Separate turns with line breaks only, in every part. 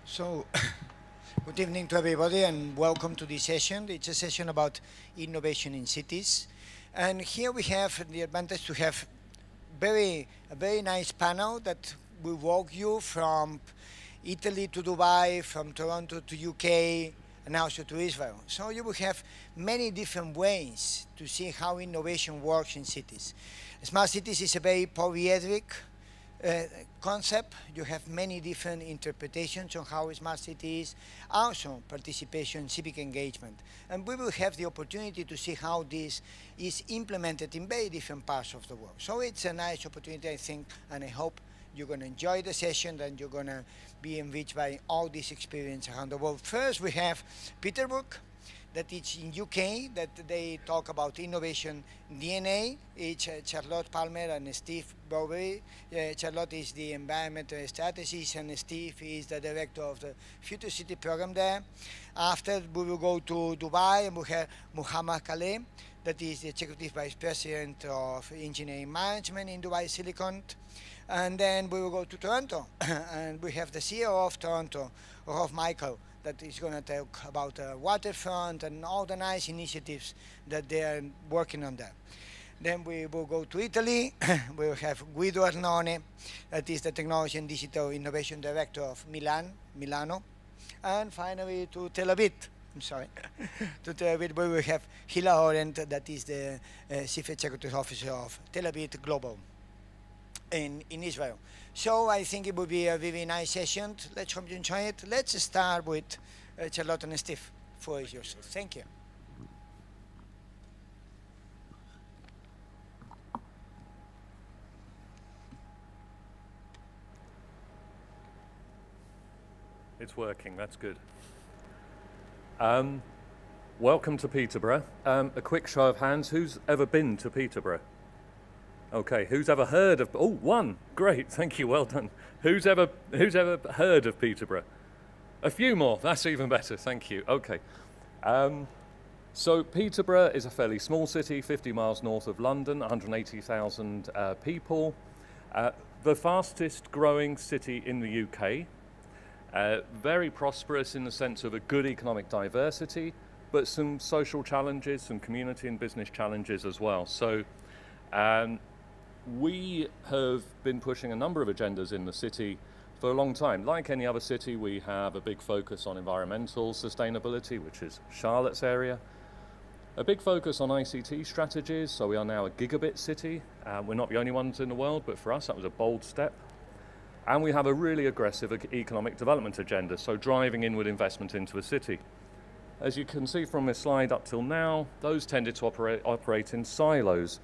So, good evening to everybody and welcome to this session. It's a session about innovation in cities. And here we have the advantage to have a very nice panel that will walk you from Italy to Dubai, from Toronto to UK, and also to Israel. So you will have many different ways to see how innovation works in cities. Smart cities is a very polyhedric concept. You have many different interpretations on how a smart city is, also participation, civic engagement. And we will have the opportunity to see how this is implemented in very different parts of the world. So it's a nice opportunity, I think, and I hope you're going to enjoy the session and you're going to be enriched by all this experience around the world. First, we have Peterborough, that is in UK, that they talk about innovation DNA. It's Charlotte Palmer and Steve Bowyer. Charlotte is the environmental strategist and Steve is the director of the Future City program there. After, we will go to Dubai and we have Muammar Khaled, that is the executive vice president of engineering management in Dubai Silicon. And then we will go to Toronto and we have the CEO of Toronto, of Meikle, that is going to talk about waterfront and all the nice initiatives that they are working on there. Then we will go to Italy. We will have Guido Arnone, that is the Technology and Digital Innovation Director of Milano. And finally to Tel Aviv, I'm sorry, to Tel Aviv, we will have Hila Orent, that is the Chief Executive Officer of Tel Aviv Global in Israel. So I think it will be a very nice session. Let's hope you enjoy it. Let's start with Charlotte and Steve. For yours. Thank you.
It's working, that's good. Welcome to Peterborough. A quick show of hands, who's ever been to Peterborough? Okay, who's ever heard of, oh, one, great, thank you, well done. Who's ever heard of Peterborough? A few more, that's even better, thank you, okay. So Peterborough is a fairly small city, 50 miles north of London, 180,000 people. The fastest growing city in the UK. Very prosperous in the sense of a good economic diversity, but some social challenges, some community and business challenges as well. So we have been pushing a number of agendas in the city for a long time. Like any other city, we have a big focus on environmental sustainability, which is Charlotte's area. A big focus on ICT strategies, so we are now a gigabit city. We're not the only ones in the world, but for us that was a bold step. And we have a really aggressive economic development agenda, so driving inward investment into the city. As you can see from this slide up till now, those tended to operate in silos.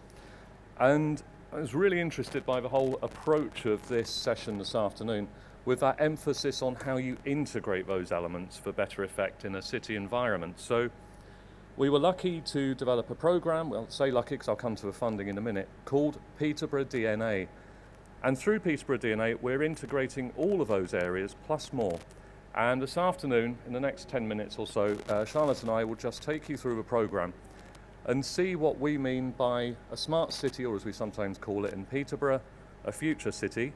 And I was really interested by the whole approach of this session this afternoon with that emphasis on how you integrate those elements for better effect in a city environment. So we were lucky to develop a program, well, say lucky because I'll come to the funding in a minute, called Peterborough DNA. And through Peterborough DNA, we're integrating all of those areas plus more. And this afternoon, in the next 10 minutes or so, Charlotte and I will just take you through the program and see what we mean by a smart city, or as we sometimes call it in Peterborough, a future city.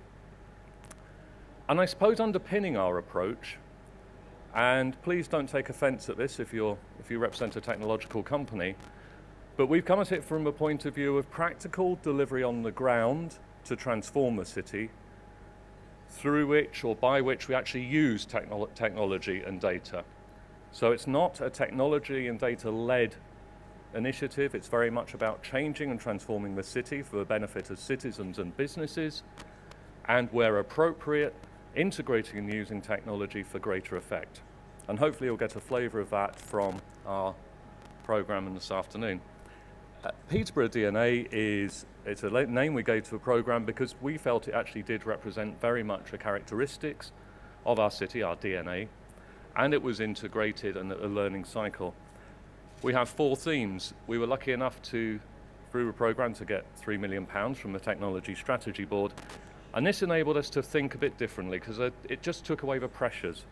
And I suppose underpinning our approach, and please don't take offense at this if you represent a technological company, but we've come at it from a point of view of practical delivery on the ground to transform the city, through which or by which we actually use technology and data. So it's not a technology and data-led initiative, it's very much about changing and transforming the city for the benefit of citizens and businesses, and where appropriate, integrating and using technology for greater effect. And hopefully you'll get a flavour of that from our programme this afternoon. Peterborough DNA it's a name we gave to the programme because we felt it actually did represent very much the characteristics of our city, our DNA, and it was integrated in a learning cycle. We have 4 themes. We were lucky enough to, through the programme, to get £3 million from the Technology Strategy Board, and this enabled us to think a bit differently because it just took away the pressures.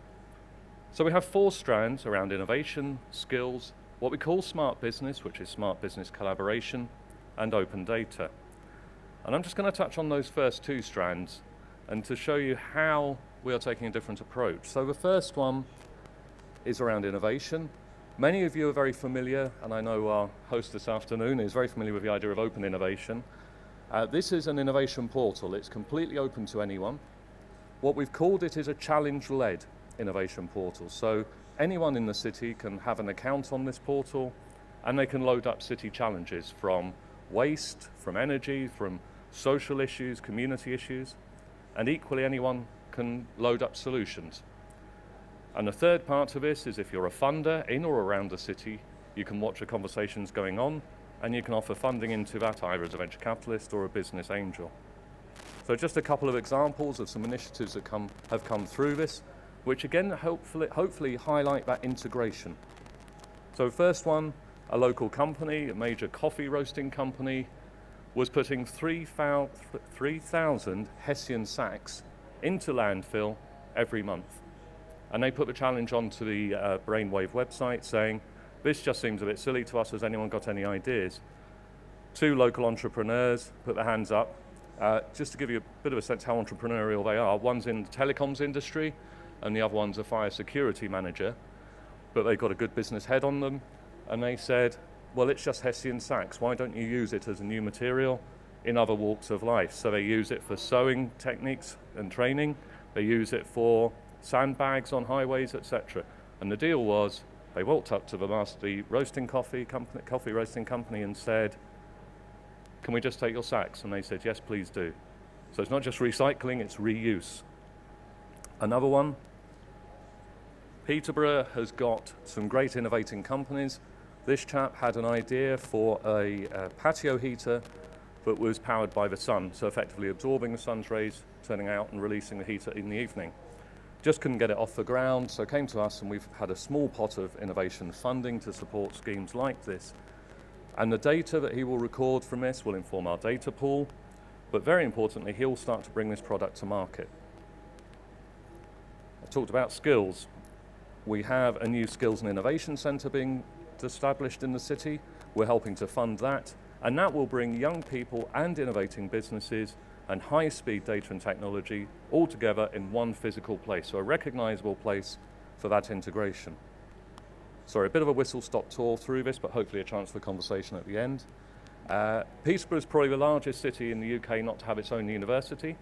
So we have 4 strands around innovation, skills, what we call smart business, which is smart business collaboration, and open data. And I'm just going to touch on those first 2 strands and to show you how we are taking a different approach. So the first one is around innovation. Many of you are very familiar, and I know our host this afternoon is very familiar with the idea of open innovation. This is an innovation portal. It's completely open to anyone. What we've called it is a challenge-led innovation portal. So anyone in the city can have an account on this portal, and they can load up city challenges from waste, from energy, from social issues, community issues, and equally anyone can load up solutions. And the third part of this is if you're a funder in or around the city, you can watch the conversations going on, and you can offer funding into that either as a venture capitalist or a business angel. So just a couple of examples of some initiatives that have come through this, which again hopefully highlight that integration. So first one, a local company, a major coffee roasting company, was putting 3,000 Hessian sacks into landfill every month. And they put the challenge onto the Brainwave website saying, this just seems a bit silly to us, has anyone got any ideas? 2 local entrepreneurs put their hands up. Just to give you a bit of a sense how entrepreneurial they are, one's in the telecoms industry and the other one's a fire security manager, but they've got a good business head on them, and they said, well, it's just Hessian sacks, why don't you use it as a new material in other walks of life? So they use it for sewing techniques and training, they use it for sandbags on highways, etc. And the deal was, they walked up to the coffee roasting company and said, can we just take your sacks? And they said, yes, please do. So it's not just recycling, it's reuse. Another one, Peterborough has got some great innovating companies. This chap had an idea for a patio heater that was powered by the sun, so effectively absorbing the sun's rays, turning out and releasing the heater in the evening. Just couldn't get it off the ground, so came to us, and we've had a small pot of innovation funding to support schemes like this. And the data that he will record from this will inform our data pool, but very importantly, he'll start to bring this product to market. I've talked about skills. We have a new Skills and Innovation Centre being established in the city. We're helping to fund that, and that will bring young people and innovating businesses and high-speed data and technology all together in one physical place, so a recognizable place for that integration. Sorry, a bit of a whistle-stop tour through this, but hopefully a chance for conversation at the end. Peterborough is probably the largest city in the UK not to have its own university.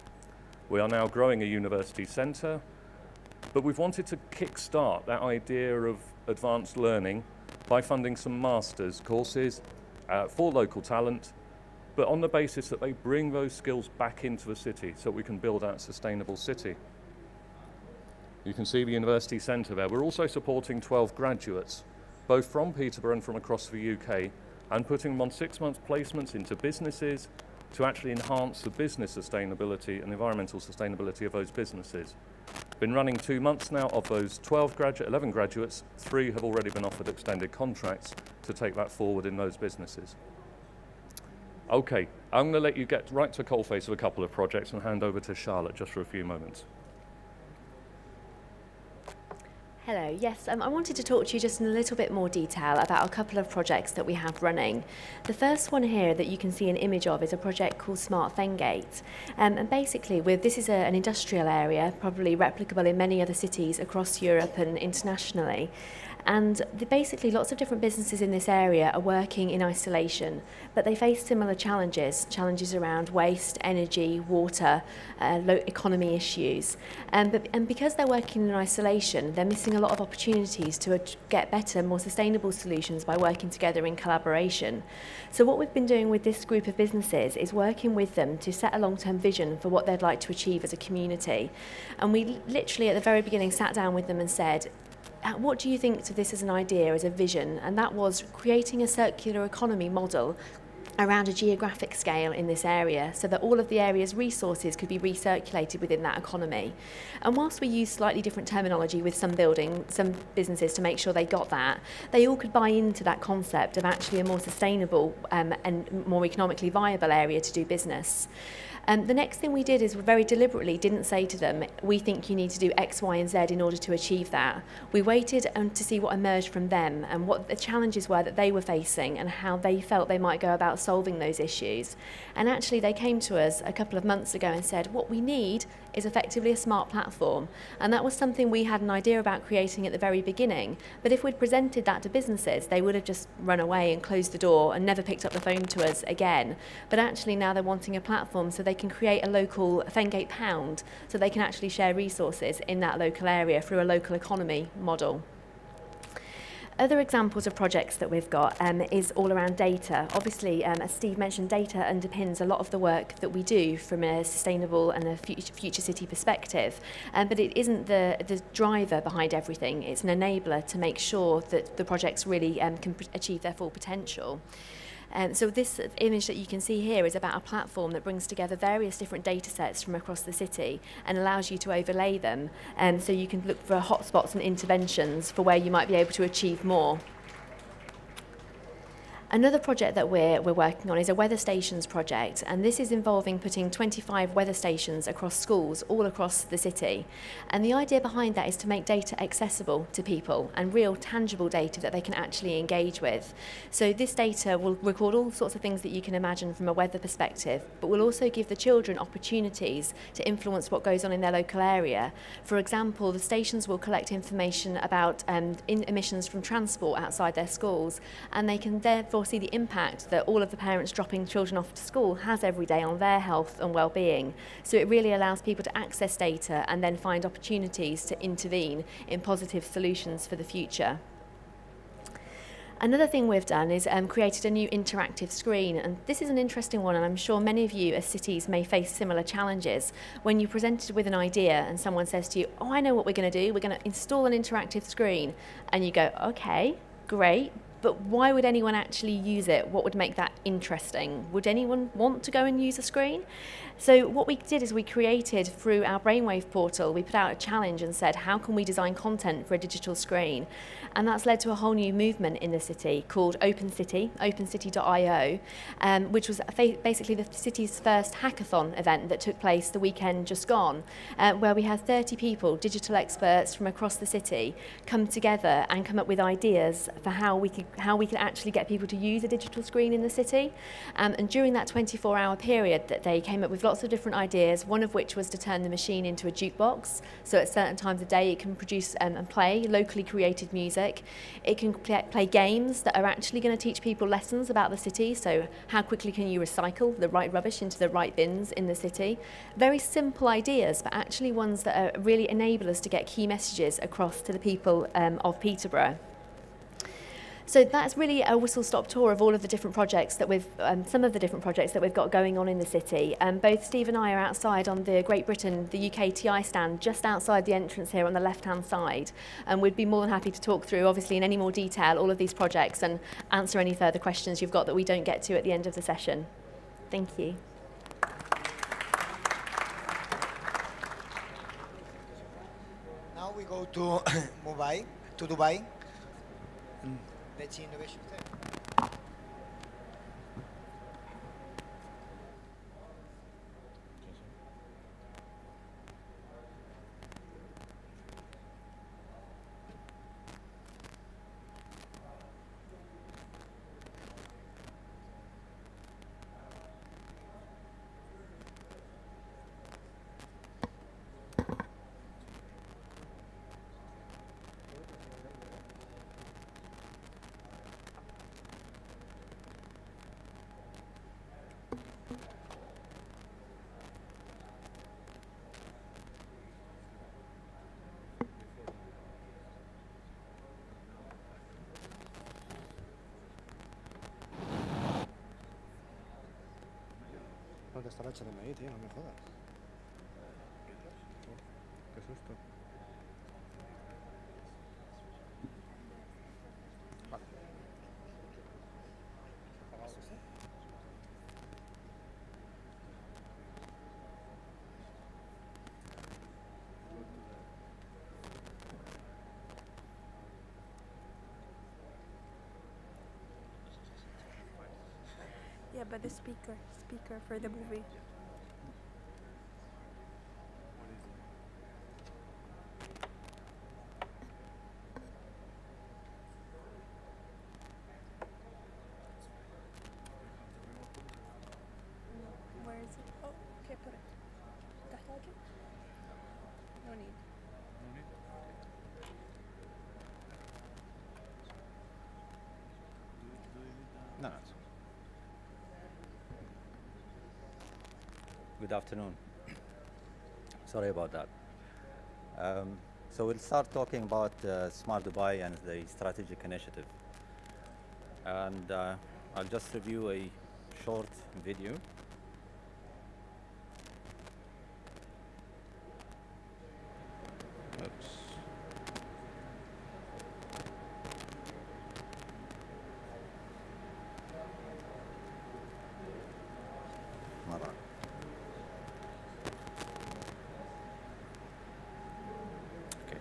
We are now growing a university centre, but we've wanted to kick-start that idea of advanced learning by funding some master's courses for local talent, but on the basis that they bring those skills back into the city so we can build out a sustainable city. You can see the university centre there. We're also supporting 12 graduates, both from Peterborough and from across the UK, and putting them on 6-month placements into businesses to actually enhance the business sustainability and environmental sustainability of those businesses. Been running 2 months now. Of those 11 graduates, 3 have already been offered extended contracts to take that forward in those businesses. Okay, I'm going to let you get right to coalface of a couple of projects and hand over to Charlotte just for a few moments.
Hello, yes, I wanted to talk to you just in a little bit more detail about a couple of projects that we have running. The first one here that you can see an image of is a project called Smart Fengate. And basically, this is an industrial area, probably replicable in many other cities across Europe and internationally. And basically lots of different businesses in this area are working in isolation, but they face similar challenges around waste, energy, water, economy issues. And because they're working in isolation, they're missing a lot of opportunities to get better, more sustainable solutions by working together in collaboration. So what we've been doing with this group of businesses is working with them to set a long-term vision for what they'd like to achieve as a community. And we literally at the very beginning sat down with them and said, what do you think of this as an idea, as a vision? And that was creating a circular economy model around a geographic scale in this area so that all of the area's resources could be recirculated within that economy. And whilst we used slightly different terminology with some businesses to make sure they got that, they all could buy into that concept of actually a more sustainable and more economically viable area to do business. The next thing we did is we very deliberately didn't say to them, we think you need to do X, Y and Z in order to achieve that. We waited to see what emerged from them and what the challenges were that they were facing and how they felt they might go about solving those issues. And actually they came to us a couple of months ago and said, what we need is effectively a smart platform. And that was something we had an idea about creating at the very beginning. But if we'd presented that to businesses, they would have just run away and closed the door and never picked up the phone to us again. But actually now they're wanting a platform so they can create a local Fengate pound, so they can actually share resources in that local area through a local economy model. Other examples of projects that we've got is all around data. Obviously, as Steve mentioned, data underpins a lot of the work that we do from a sustainable and a future city perspective. But it isn't the driver behind everything. It's an enabler to make sure that the projects really can achieve their full potential. So this image that you can see here is about a platform that brings together various different data sets from across the city and allows you to overlay them, so you can look for hotspots and interventions for where you might be able to achieve more. Another project that we're working on is a weather stations project, and this is involving putting 25 weather stations across schools all across the city. And the idea behind that is to make data accessible to people and real tangible data that they can actually engage with. So this data will record all sorts of things that you can imagine from a weather perspective, but will also give the children opportunities to influence what goes on in their local area. For example, the stations will collect information about emissions from transport outside their schools, and they can therefore see the impact that all of the parents dropping children off to school has every day on their health and well-being. So it really allows people to access data and then find opportunities to intervene in positive solutions for the future. Another thing we've done is created a new interactive screen, and this is an interesting one, and I'm sure many of you as cities may face similar challenges when you're presented with an idea and someone says to you, oh, I know what we're going to do, we're going to install an interactive screen, and you go, okay, great, but why would anyone actually use it? What would make that interesting? Would anyone want to go and use a screen? So what we did is we created, through our Brainwave portal, we put out a challenge and said, how can we design content for a digital screen? And that's led to a whole new movement in the city called Open City, opencity.io, which was basically the city's first hackathon event that took place the weekend just gone, where we had 30 people, digital experts from across the city, come together and come up with ideas for how we can actually get people to use a digital screen in the city. And during that 24-hour period that they came up with lots of different ideas, one of which was to turn the machine into a jukebox. So at certain times of day it can produce and play locally created music. It can play games that are actually going to teach people lessons about the city. So how quickly can you recycle the right rubbish into the right bins in the city? Very simple ideas, but actually ones that really enable us to get key messages across to the people of Peterborough. So that's really a whistle-stop tour of all of the different projects that we've, some of the different projects that we've got going on in the city. Both Steve and I are outside on the Great Britain, the UK TI stand, just outside the entrance here on the left-hand side. And we'd be more than happy to talk through, obviously, in any more detail, all of these projects and answer any further questions you've got that we don't get to at the end of the session. Thank you.
Now we go to Dubai. Let's see innovation there.
¿Dónde está la HDMI, tío? No me jodas. Qué susto. Vale. ¿Apagado ese?
Yeah, but the speaker for the movie. Good afternoon. Sorry about that. So we'll start talking about Smart Dubai and the strategic initiative. And I'll just review a short video. Oops. مرة. Okay.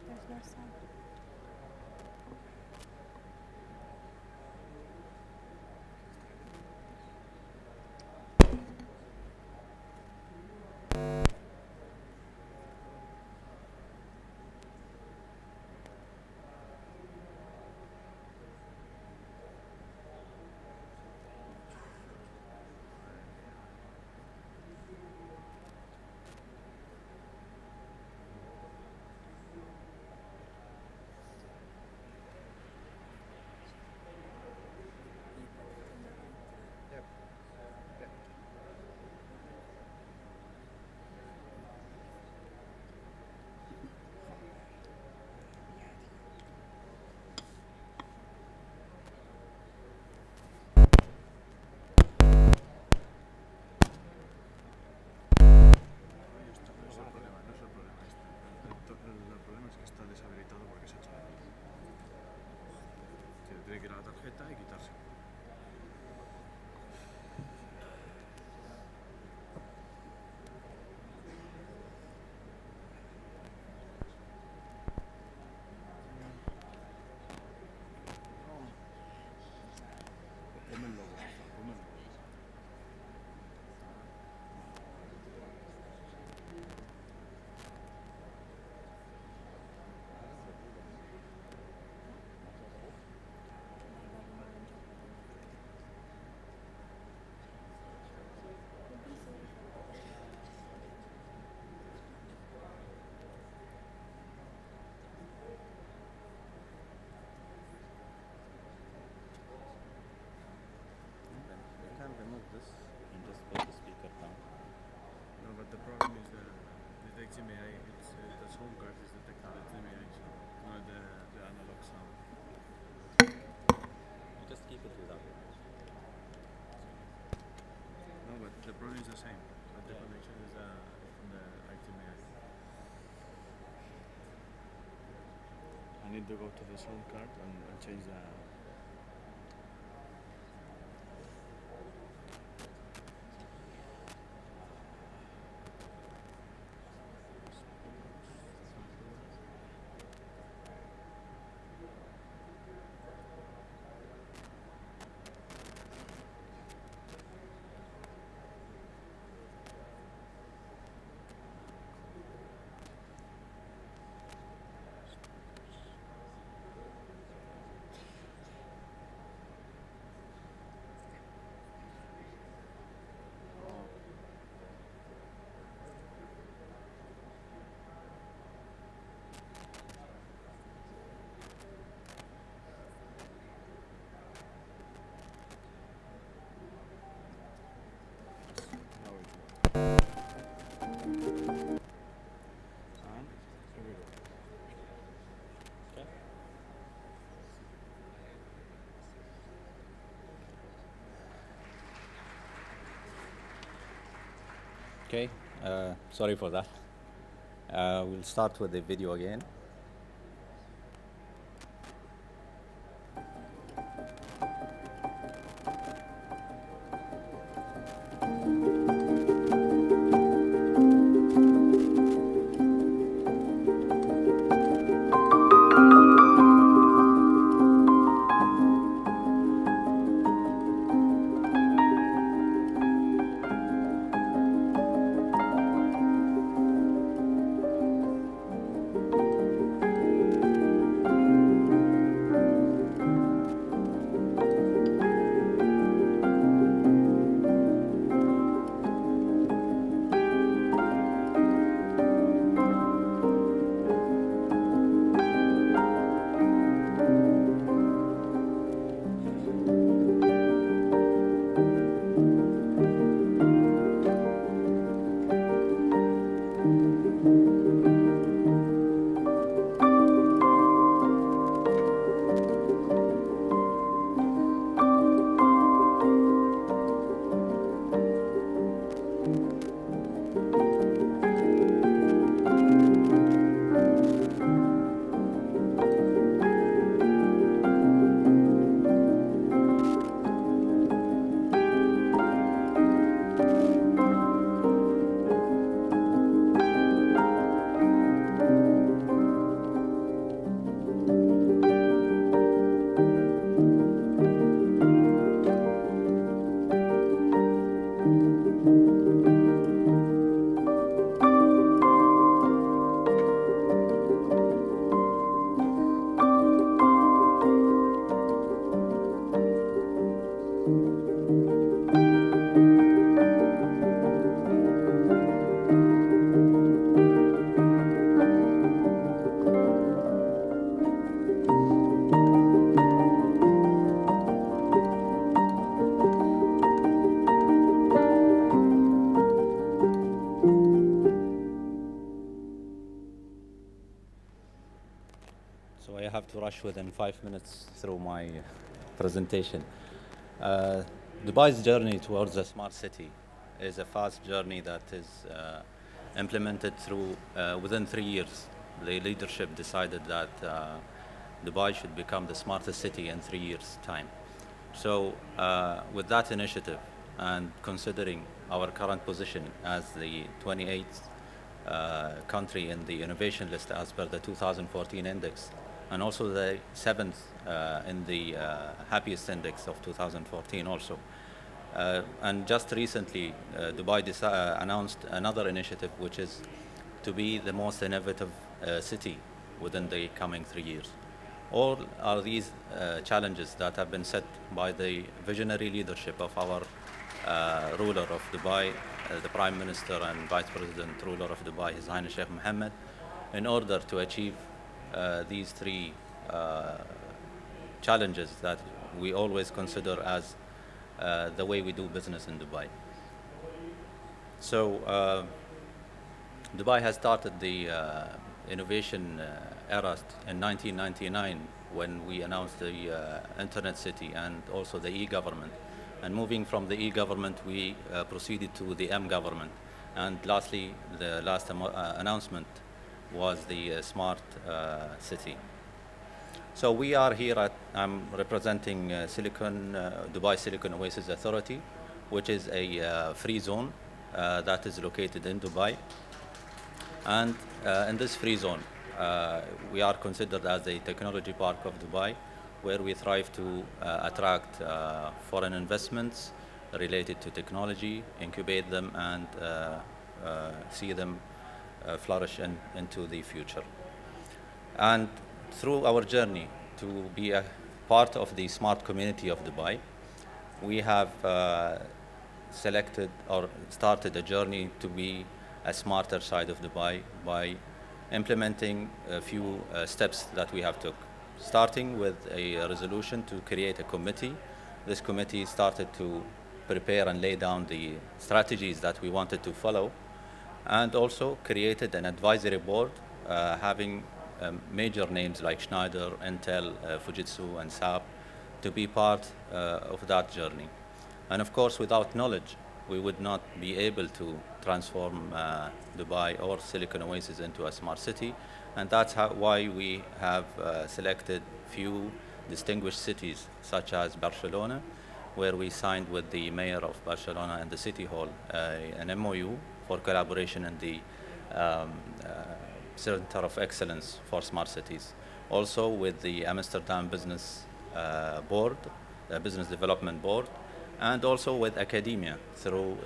There's no sound.
El problema es que está deshabilitado porque se ha hecho la luz. Tiene que ir a la tarjeta y quitarse. Ponme el logo, ponme el logo.
You can remove this and just put the speaker down.
No, but the problem is the HDMI. It's the sound card is detecting the HDMI, so not the analog sound.
You just keep it without it.
No, but the problem is the same. But the connection is from the HDMI. I need to go to the sound card and change the.
Okay, sorry for that. We'll start with the video again. So I have to rush within 5 minutes through my presentation. Dubai's journey towards a smart city is a fast journey that is implemented through within 3 years. The leadership decided that Dubai should become the smartest city in 3 years' time. So with that initiative and considering our current position as the 28th country in the innovation list as per the 2014 index, and also the 7th in the happiest index of 2014 also. And just recently, Dubai announced another initiative, which is to be the most innovative city within the coming 3 years. All are these challenges that have been set by the visionary leadership of our ruler of Dubai, the Prime Minister and Vice President ruler of Dubai, His Highness Sheikh Mohammed, in order to achieve these 3 challenges that we always consider as the way we do business in Dubai. So Dubai has started the innovation era in 1999 when we announced the Internet City and also the e-government. And moving from the e-government, we proceeded to the M-government. And lastly, the last announcement was the smart city. So we are here I'm representing Dubai Silicon Oasis Authority, which is a free zone that is located in Dubai. And in this free zone, we are considered as a technology park of Dubai, where we thrive to attract foreign investments related to technology, incubate them, and see them flourish into the future. And through our journey to be a part of the smart community of Dubai, we have selected or started a journey to be a smarter side of Dubai by implementing a few steps that we have took, starting with a resolution to create a committee. This committee started to prepare and lay down the strategies that we wanted to follow, and also created an advisory board having major names like Schneider, Intel, Fujitsu, and SAP to be part of that journey. And of course, without knowledge, we would not be able to transform Dubai or Silicon Oasis into a smart city. And that's why we have selected few distinguished cities, such as Barcelona, where we signed with the mayor of Barcelona and the city hall an MOU for collaboration in the Center of Excellence for Smart Cities. Also with the Amsterdam Business Board, Business Development Board, and also with academia through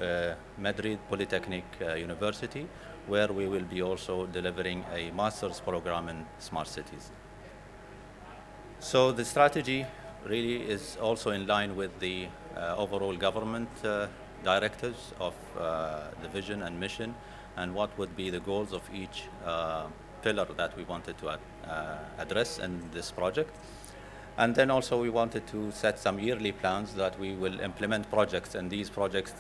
Madrid Polytechnic University, where we will be also delivering a master's program in smart cities. So the strategy really is also in line with the overall government directives of the vision and mission, and what would be the goals of each pillar that we wanted to address in this project. And then also we wanted to set some yearly plans that we will implement projects, and these projects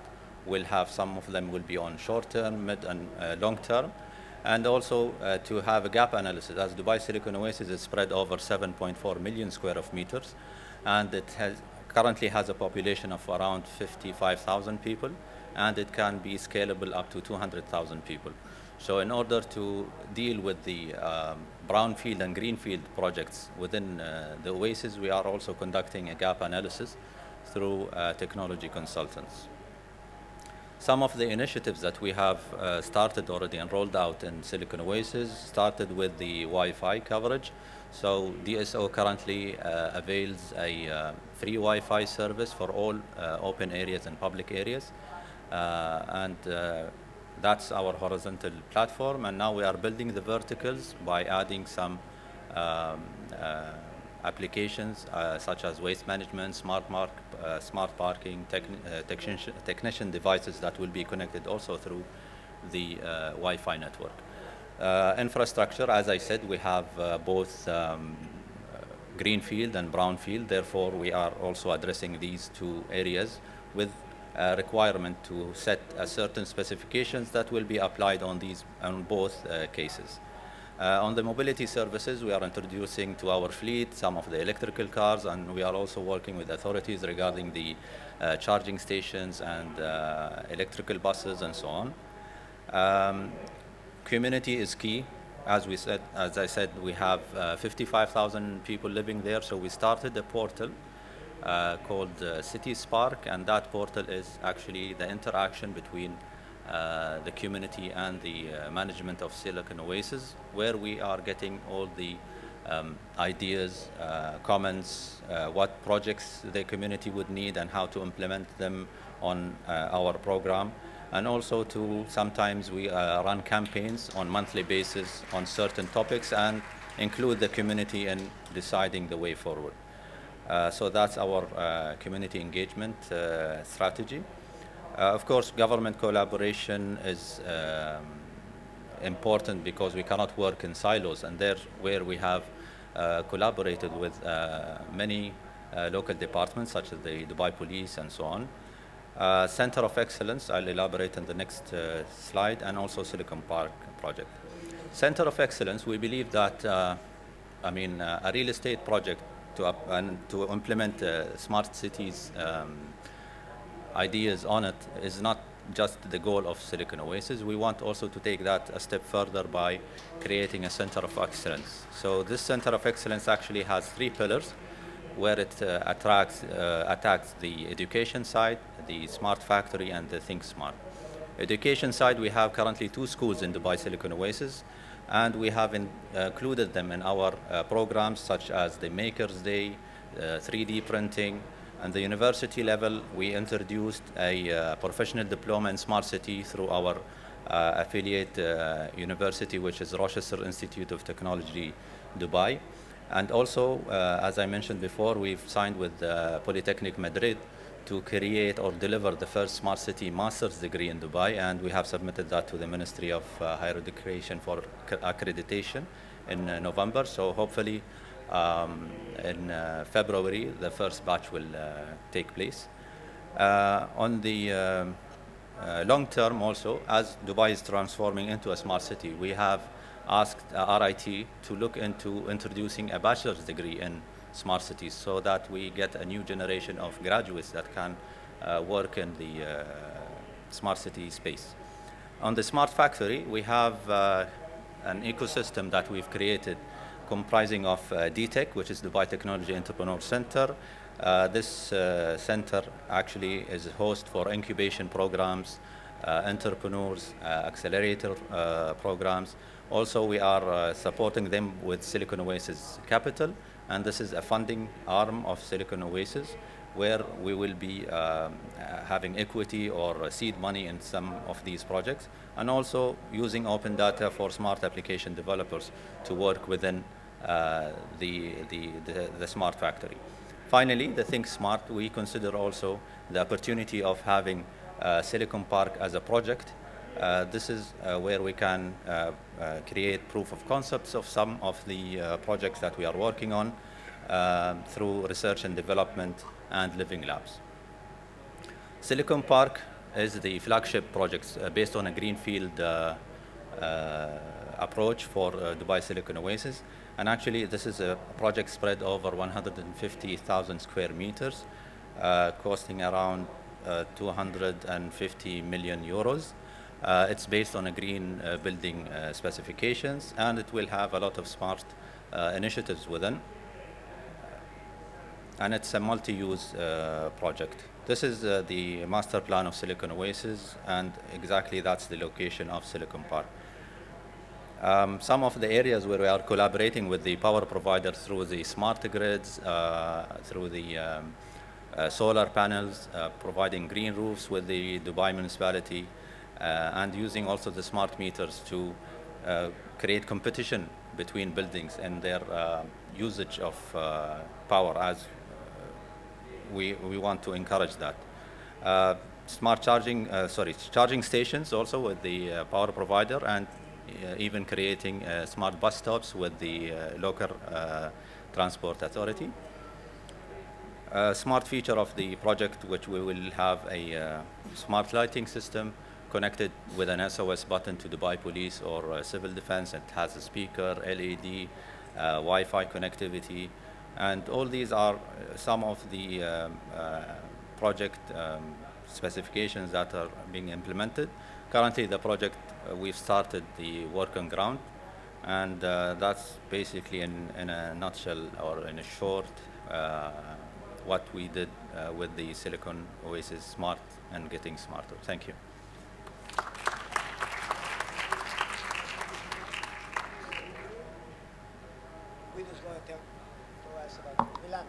will have, some of them will be on short term, mid and long term, and also to have a gap analysis, as Dubai Silicon Oasis is spread over 7.4 million square of meters, and it currently has a population of around 55,000 people, and it can be scalable up to 200,000 people. So in order to deal with the brownfield and greenfield projects within the Oasis, we are also conducting a gap analysis through technology consultants. Some of the initiatives that we have started already and rolled out in Silicon Oasis started with the Wi-Fi coverage. So DSO currently avails a free Wi-Fi service for all open areas and public areas. That's our horizontal platform, and now we are building the verticals by adding some applications such as waste management, smart parking, technician devices that will be connected also through the Wi-Fi network. Infrastructure, as I said, we have both greenfield and brownfield. Therefore, we are also addressing these two areas with a requirement to set certain specifications that will be applied on both cases. On the mobility services, we are introducing to our fleet some of the electrical cars, and we are also working with authorities regarding the charging stations and electrical buses and so on. Community is key. As I said, we have 55,000 people living there, so we started a portal called City Spark, and that portal is actually the interaction between the community and the management of Silicon Oasis, where we are getting all the ideas, comments, what projects the community would need and how to implement them on our program. And also sometimes we run campaigns on monthly basis on certain topics and include the community in deciding the way forward. So that's our community engagement strategy. Of course, government collaboration is important because we cannot work in silos, and there where we have collaborated with many local departments such as the Dubai Police and so on. Center of Excellence, I'll elaborate in the next slide, and also Silicon Park project. Center of Excellence, we believe that a real estate project to implement smart cities ideas on it is not just the goal of Silicon Oasis. We want also to take that a step further by creating a Center of Excellence. So this Center of Excellence actually has 3 pillars, where it attacks the education side, the smart factory, and the Think Smart. Education side, we have currently 2 schools in Dubai Silicon Oasis, and we have included them in our programs such as the Makers Day, 3D printing, and the university level. We introduced a professional diploma in smart city through our affiliate university, which is Rochester Institute of Technology, Dubai. And also, as I mentioned before, we've signed with Polytechnic Madrid to create or deliver the first smart city master's degree in Dubai, and we have submitted that to the Ministry of Higher Education for accreditation in November. So hopefully in February, the first batch will take place. On the long term also, as Dubai is transforming into a smart city, we have asked RIT to look into introducing a bachelor's degree in smart cities so that we get a new generation of graduates that can work in the smart city space. On the smart factory, we have an ecosystem that we've created comprising of DTech, which is Dubai Technology Entrepreneur Center. This center actually is a host for incubation programs, entrepreneurs, accelerator programs. Also, we are supporting them with Silicon Oasis Capital, and this is a funding arm of Silicon Oasis, where we will be having equity or seed money in some of these projects, and also using open data for smart application developers to work within the smart factory. Finally, the Think Smart, we consider also the opportunity of having Silicon Park as a project. This is where we can create proof of concepts of some of the projects that we are working on through research and development and living labs. Silicon Park is the flagship project based on a greenfield approach for Dubai Silicon Oasis. And actually, this is a project spread over 150,000 square meters, costing around 250 million euros. It's based on a green building specifications, and it will have a lot of smart initiatives within. And it's a multi-use project. This is the master plan of Silicon Oasis, and exactly that's the location of Silicon Park. Some of the areas where we are collaborating with the power provider through the smart grids, through the solar panels, providing green roofs with the Dubai municipality, and using also the smart meters to create competition between buildings and their usage of power, as we want to encourage that. Smart charging, charging stations also with the power provider, and even creating smart bus stops with the local transport authority. Smart feature of the project, which we will have a smart lighting system connected with an SOS button to Dubai Police or Civil Defense. It has a speaker, LED, Wi-Fi connectivity, and all these are some of the project specifications that are being implemented. Currently, the project, we've started the work on ground, and that's basically in a nutshell or in a short what we did with the Silicon Oasis Smart and getting smarter. Thank you.
Guido's going to tell us about Milan.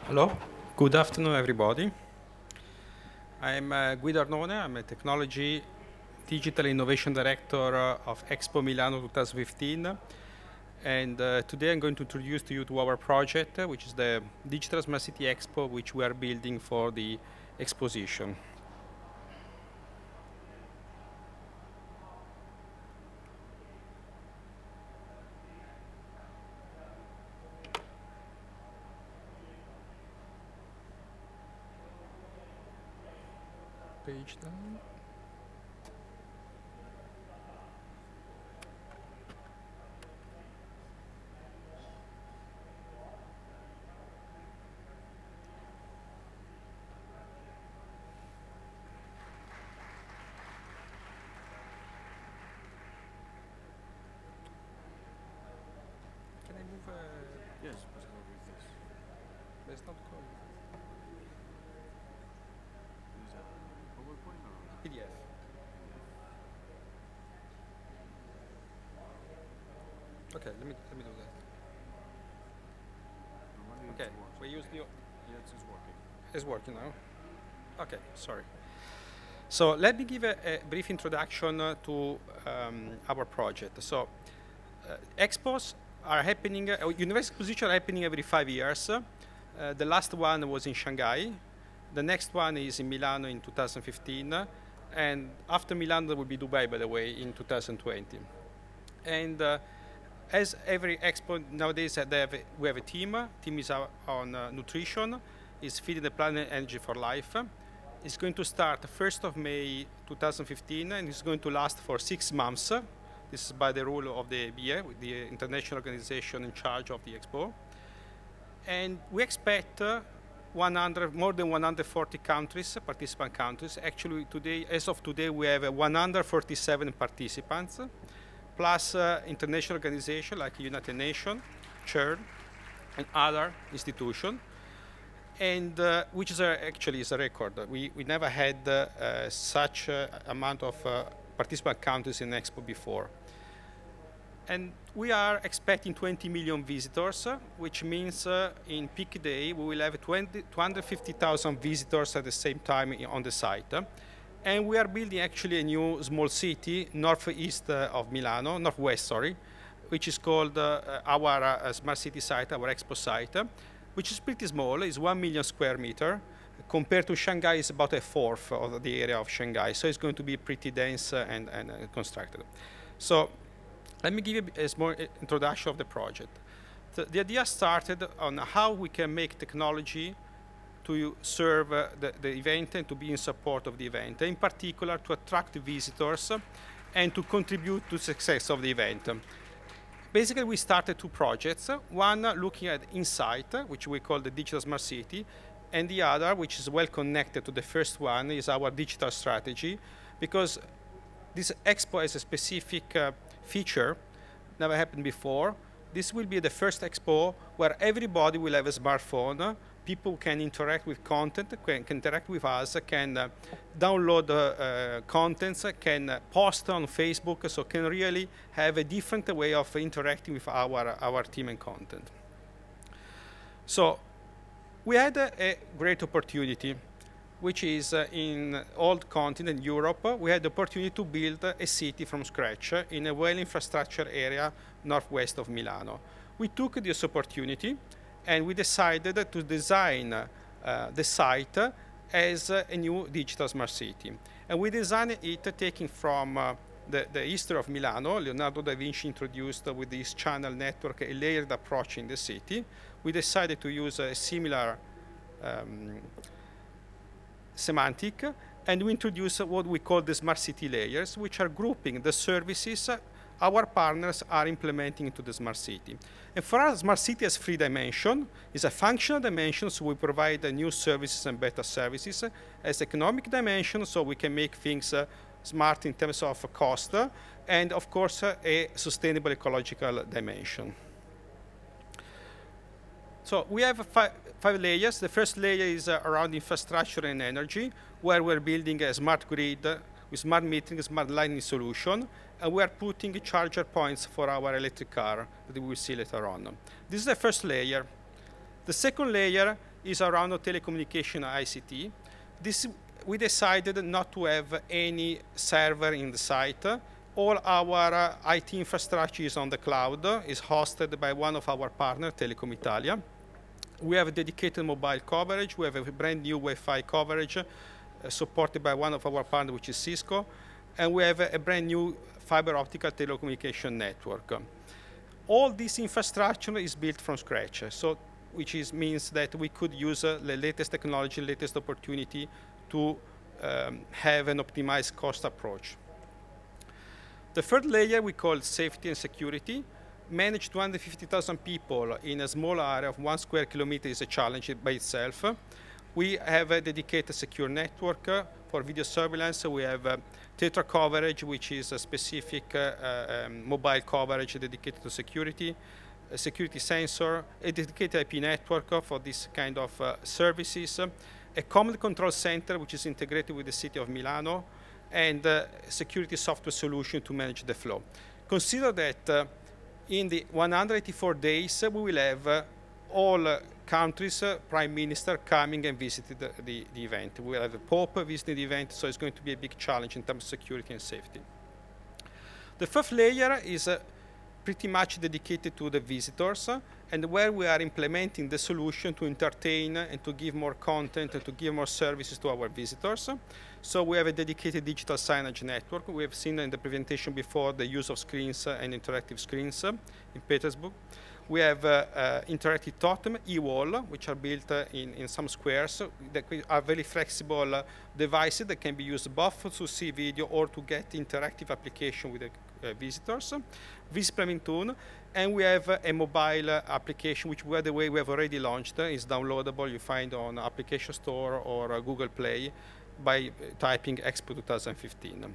Hello, good afternoon, everybody. I'm Guido Arnone. I'm a Technology Digital Innovation Director of Expo Milano 2015. And today I'm going to introduce to you to our project, which is the Digital Smart City Expo, which we are building for the exposition. Page down. Can I move?
Yes, let's go with this.
Let's not go.
Is that PowerPoint or
PDF. Okay, let me do that.
normally
Okay,
it works?
we use the.
Yes, it's working.
It's working now. Okay, sorry. So let me give a brief introduction to our project. So expos are happening, university expositions are happening every 5 years. The last one was in Shanghai. The next one is in Milano in 2015. And after Milano, there will be Dubai, by the way, in 2020. And as every expo nowadays, we have a team. Team is on nutrition. It's feeding the planet energy for life. It's going to start 1st of May 2015, and it's going to last for 6 months. This is by the rule of the BIE, the international organization in charge of the expo. And we expect more than 140 countries, participant countries. Actually, today, as of today, we have 147 participants, plus international organizations like United Nations, CERN, and other institutions. And which is actually is a record. We never had such amount of participant countries in Expo before. And we are expecting 20 million visitors, which means in peak day we will have 250,000 visitors at the same time on the site. And we are building actually a new small city northwest of Milano, northwest, sorry, which is called our smart city site, our Expo site, which is pretty small. It's 1 million square meter. Compared to Shanghai, it's about a fourth of the area of Shanghai. So it's going to be pretty dense and constructed. So let me give you a small introduction of the project. The idea started on how we can make technology to serve the event and to be in support of the event, in particular to attract visitors and to contribute to the success of the event. Basically, we started 2 projects, one looking at insight, which we call the Digital Smart City, and the other, which is well connected to the first one, is our digital strategy, because this Expo has a specific feature, never happened before. This will be the first Expo where everybody will have a smartphone. People can interact with content, can interact with us, can download contents, can post on Facebook, so can really have a different way of interacting with our team and content. So we had a great opportunity. which is in old continent, Europe. We had the opportunity to build a city from scratch in a well-infrastructure area northwest of Milano. We took this opportunity and we decided to design the site as a new digital smart city. And we designed it taking from the history of Milano. Leonardo da Vinci introduced with this channel network a layered approach in the city. We decided to use a similar semantic, and we introduce what we call the smart city layers, which are grouping the services our partners are implementing into the smart city. And for us, smart city has 3 dimensions. It's a functional dimension, so we provide new services and better services. As economic dimension, so we can make things smart in terms of cost, and of course, a sustainable ecological dimension. So we have 5 layers. The first layer is around infrastructure and energy, where we're building a smart grid with smart metering, smart lighting solution, and we are putting charger points for our electric car that we will see later on. This is the first layer. The second layer is around telecommunication ICT. We decided not to have any server in the site. All our IT infrastructure is on the cloud, is hosted by one of our partners, Telecom Italia. We have a dedicated mobile coverage. We have a brand new Wi-Fi coverage supported by one of our partners, which is Cisco. And we have a brand new fiber optical telecommunication network. All this infrastructure is built from scratch, which means that we could use the latest technology, latest opportunity to have an optimized cost approach. The third layer we call safety and security. Manage 250,000 people in a small area of 1 square kilometer is a challenge by itself. We have a dedicated secure network for video surveillance. We have Tetra coverage, which is a specific mobile coverage dedicated to security, a security sensor, a dedicated IP network for this kind of services, a common control center, which is integrated with the city of Milano, and a security software solution to manage the flow. Consider that in the 184 days, we will have all countries' prime minister coming and visiting the event. We will have the Pope visiting the event, so it's going to be a big challenge in terms of security and safety. The fifth layer is pretty much dedicated to the visitors, and where we are implementing the solution to entertain and to give more content and to give more services to our visitors. So we have a dedicated digital signage network. We have seen in the presentation before the use of screens and interactive screens in Petersburg. We have interactive totem, e-wall, which are built in some squares that are very flexible devices that can be used both to see video or to get interactive application with the visitors. Visit planning tool, and we have a mobile application, which, by the way, we have already launched. It's downloadable. You find on Application Store or Google Play by typing Expo 2015.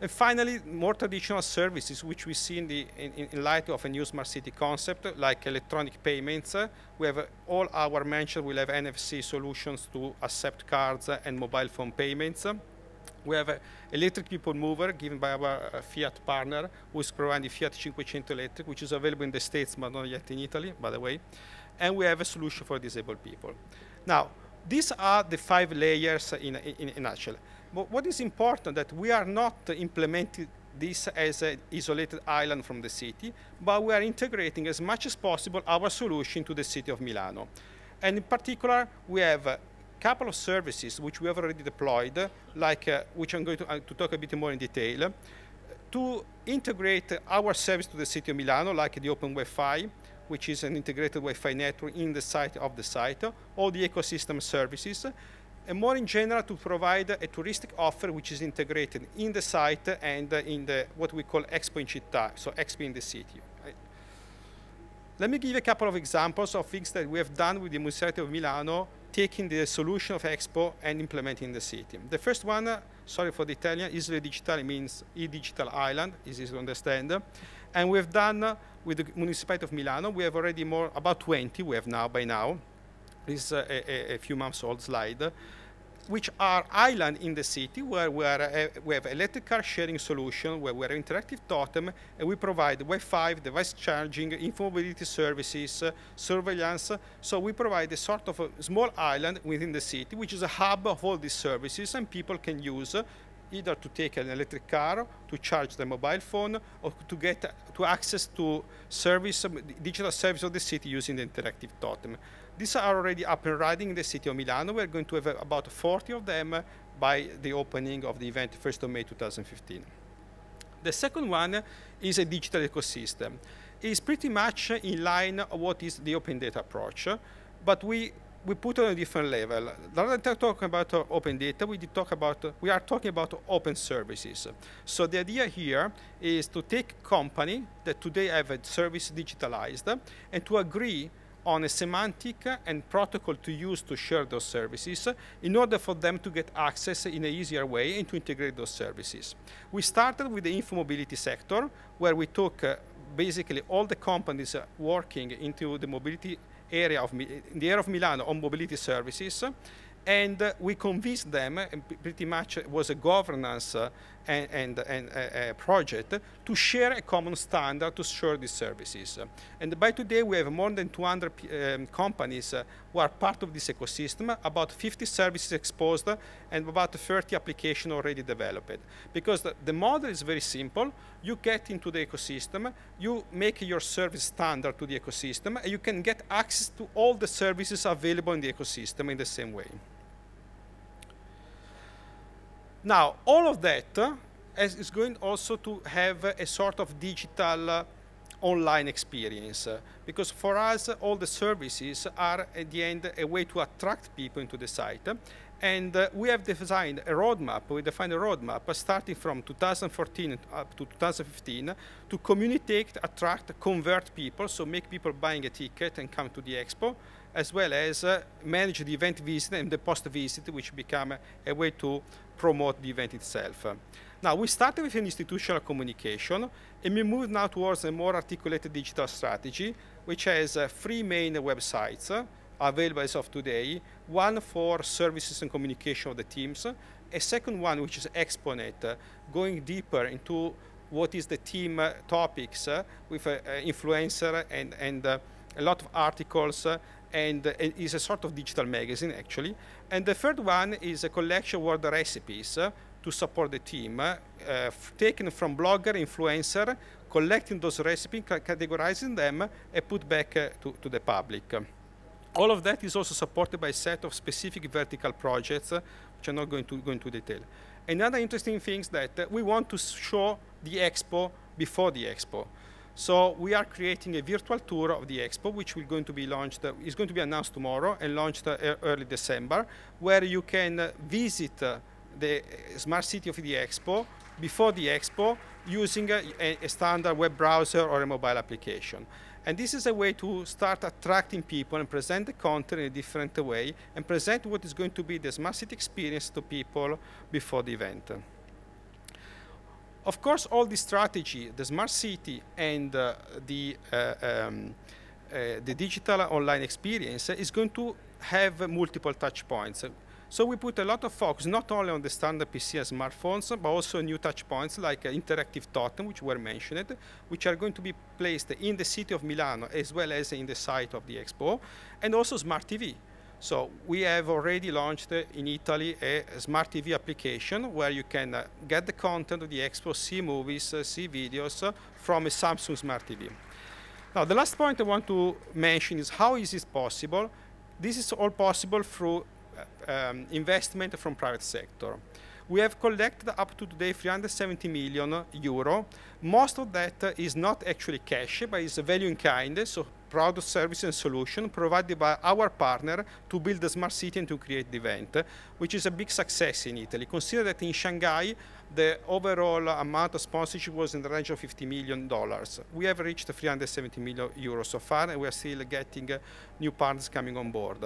And finally, more traditional services, which we see in light of a new smart city concept, like electronic payments. We have all our mansions will have NFC solutions to accept cards and mobile phone payments. We have an electric people mover given by our Fiat partner, who is providing Fiat 500 electric, which is available in the States, but not yet in Italy, by the way. And we have a solution for disabled people. Now, these are the 5 layers in a nutshell. But what is important that we are not implementing this as an isolated island from the city, but we are integrating as much as possible our solution to the city of Milano. And in particular, we have a couple of services which we have already deployed, like which I'm going to talk a bit more in detail, to integrate our service to the city of Milano, like the Open Wi-Fi, which is an integrated Wi-Fi network in the site of the site, all the ecosystem services, and more in general to provide a touristic offer which is integrated in the site and in the what we call Expo in Città, so Expo in the city. Right? Let me give you a couple of examples of things that we have done with the Municipality of Milano, taking the solution of Expo and implementing in the city. The first one, sorry for the Italian, Isole Digitali means e-digital island, easy to understand. And we've done with the Municipality of Milano, we have already about 20 we have now by now. This is a few months old slide. which are islands in the city where we have electric car sharing solution, where we have interactive totem, and we provide Wi-Fi, device charging, info-mobility services, surveillance. So we provide a sort of a small island within the city, which is a hub of all these services, and people can use either to take an electric car, to charge their mobile phone, or to get to access to service, digital service of the city using the interactive totem. These are already up and running in the city of Milano. We're going to have about 40 of them by the opening of the event, 1st of May 2015. The second one is a digital ecosystem. It's pretty much in line of what is the open data approach, but we put it on a different level. Rather than talking about open data, we are talking about open services. So the idea here is to take a company that today have a service digitalized and to agree on a semantic and protocol to use to share those services in order for them to get access in an easier way and to integrate those services. We started with the info-mobility sector, where we took basically all the companies working into the mobility area in the area of Milano on mobility services, and we convinced them, and pretty much it was a governance and a project, to share a common standard to share these services. And by today we have more than 200 companies who are part of this ecosystem, about 50 services exposed, and about 30 applications already developed. Because the model is very simple. You get into the ecosystem, you make your service standard to the ecosystem, and you can get access to all the services available in the ecosystem in the same way. Now, all of that is going also to have a sort of digital online experience, because for us, all the services are, at the end, a way to attract people into the site. And we have designed a roadmap. We defined a roadmap starting from 2014 up to 2015 to communicate, attract, convert people, so make people buying a ticket and come to the expo, as well as manage the event visit and the post-visit, which become a way to promote the event itself. Now, we started with an institutional communication, and we moved now towards a more articulated digital strategy, which has 3 main websites available as of today. One for services and communication of the teams, a second one which is Exponet, going deeper into what is the team topics with an influencer and a lot of articles, and is a sort of digital magazine actually. And the third one is a collection of word recipes to support the team, taken from blogger, influencer, collecting those recipes, categorizing them, and put back to the public. All of that is also supported by a set of specific vertical projects, which I'm not going to go into detail. Another interesting thing is that we want to show the expo before the expo. So we are creating a virtual tour of the expo, which is going to be launched, is going to be announced tomorrow and launched early December, where you can visit the smart city of the expo before the expo using a standard web browser or a mobile application. And this is a way to start attracting people and present the content in a different way and present what is going to be the smart city experience to people before the event. Of course, all this strategy, the smart city and the digital online experience is going to have multiple touch points. So we put a lot of focus not only on the standard PC and smartphones, but also new touch points like interactive totem, which were mentioned, which are going to be placed in the city of Milano as well as in the site of the expo, and also smart TV. So we have already launched in Italy a smart TV application where you can get the content of the expo, see movies, see videos from a Samsung smart TV. Now, the last point I want to mention is how is this possible? This is all possible through investment from private sector. We have collected up to today 370 million euro. Most of that is not actually cash, but is value in kind, so product, service, and solution provided by our partner to build the smart city and to create the event, which is a big success in Italy. Consider that in Shanghai, the overall amount of sponsorship was in the range of $50 million. We have reached 370 million euros so far, and we are still getting new partners coming on board.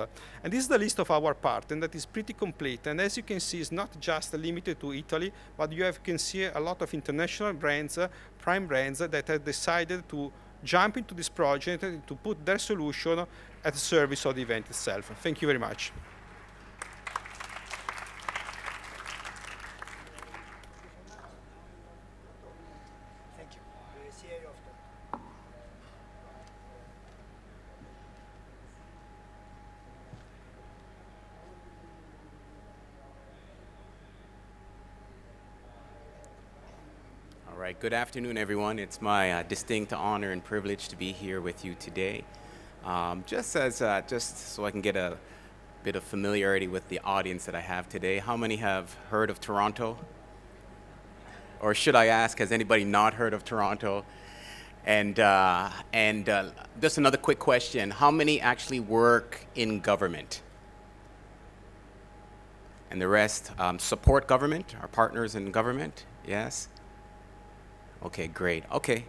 And this is the list of our partners, and that is pretty complete. And as you can see, it's not just limited to Italy, but you can see a lot of international brands, prime brands, that have decided to jump into this project to put their solution at the service of the event itself. Thank you very much.
right, good afternoon, everyone. It's my distinct honor and privilege to be here with you today. Just so I can get a bit of familiarity with the audience that I have today, how many have heard of Toronto? Or should I ask, has anybody not heard of Toronto? And just another quick question, how many actually work in government? And the rest support government, our partners in government? Yes? Okay, great. Okay.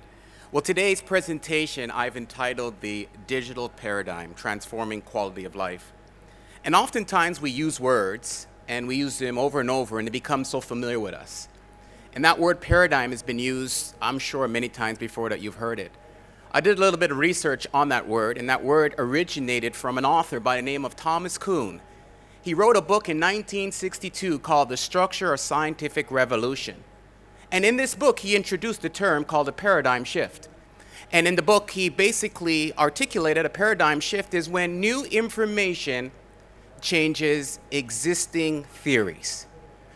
Well, today's presentation I've entitled The Digital Paradigm, Transforming Quality of Life. And oftentimes we use words, and we use them over and over, and they become so familiar with us. And that word paradigm has been used, I'm sure, many times before that you've heard it. I did a little bit of research on that word, and that word originated from an author by the name of Thomas Kuhn. He wrote a book in 1962 called The Structure of Scientific Revolution. And in this book, he introduced a term called a paradigm shift. And in the book, he basically articulated a paradigm shift is when new information changes existing theories.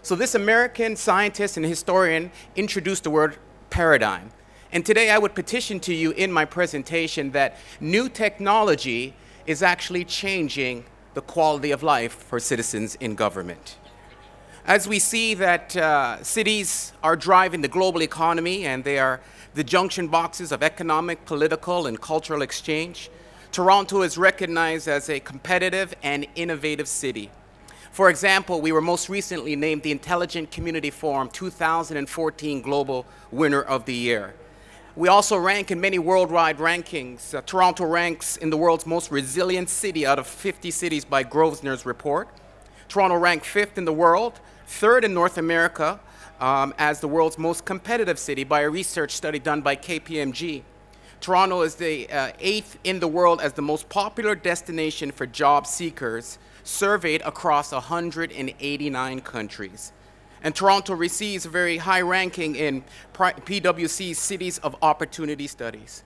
So this American scientist and historian introduced the word paradigm. And today I would petition to you in my presentation that new technology is actually changing the quality of life for citizens in government. As we see that cities are driving the global economy and they are the junction boxes of economic, political, and cultural exchange, Toronto is recognized as a competitive and innovative city. For example, we were most recently named the Intelligent Community Forum 2014 Global Winner of the Year. We also rank in many worldwide rankings. Toronto ranks in the world's most resilient city out of 50 cities by Grosvenor's report. Toronto ranked 5th in the world, 3rd in North America as the world's most competitive city by a research study done by KPMG. Toronto is the 8th in the world as the most popular destination for job seekers surveyed across 189 countries. And Toronto receives a very high ranking in PwC's Cities of Opportunity studies.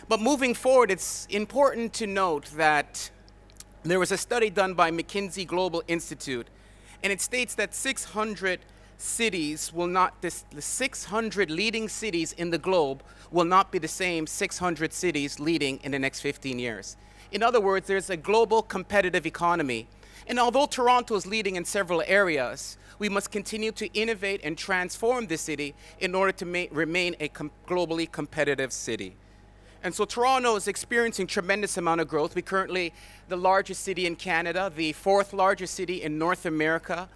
But moving forward, it's important to note that there was a study done by McKinsey Global Institute, and it states that 600 cities will not, the 600 leading cities in the globe will not be the same 600 cities leading in the next 15 years. In other words, there's a global competitive economy. And although Toronto is leading in several areas, we must continue to innovate and transform the city in order to remain a globally competitive city. And so Toronto is experiencing tremendous amount of growth. We're currently the largest city in Canada, the 4th largest city in North America,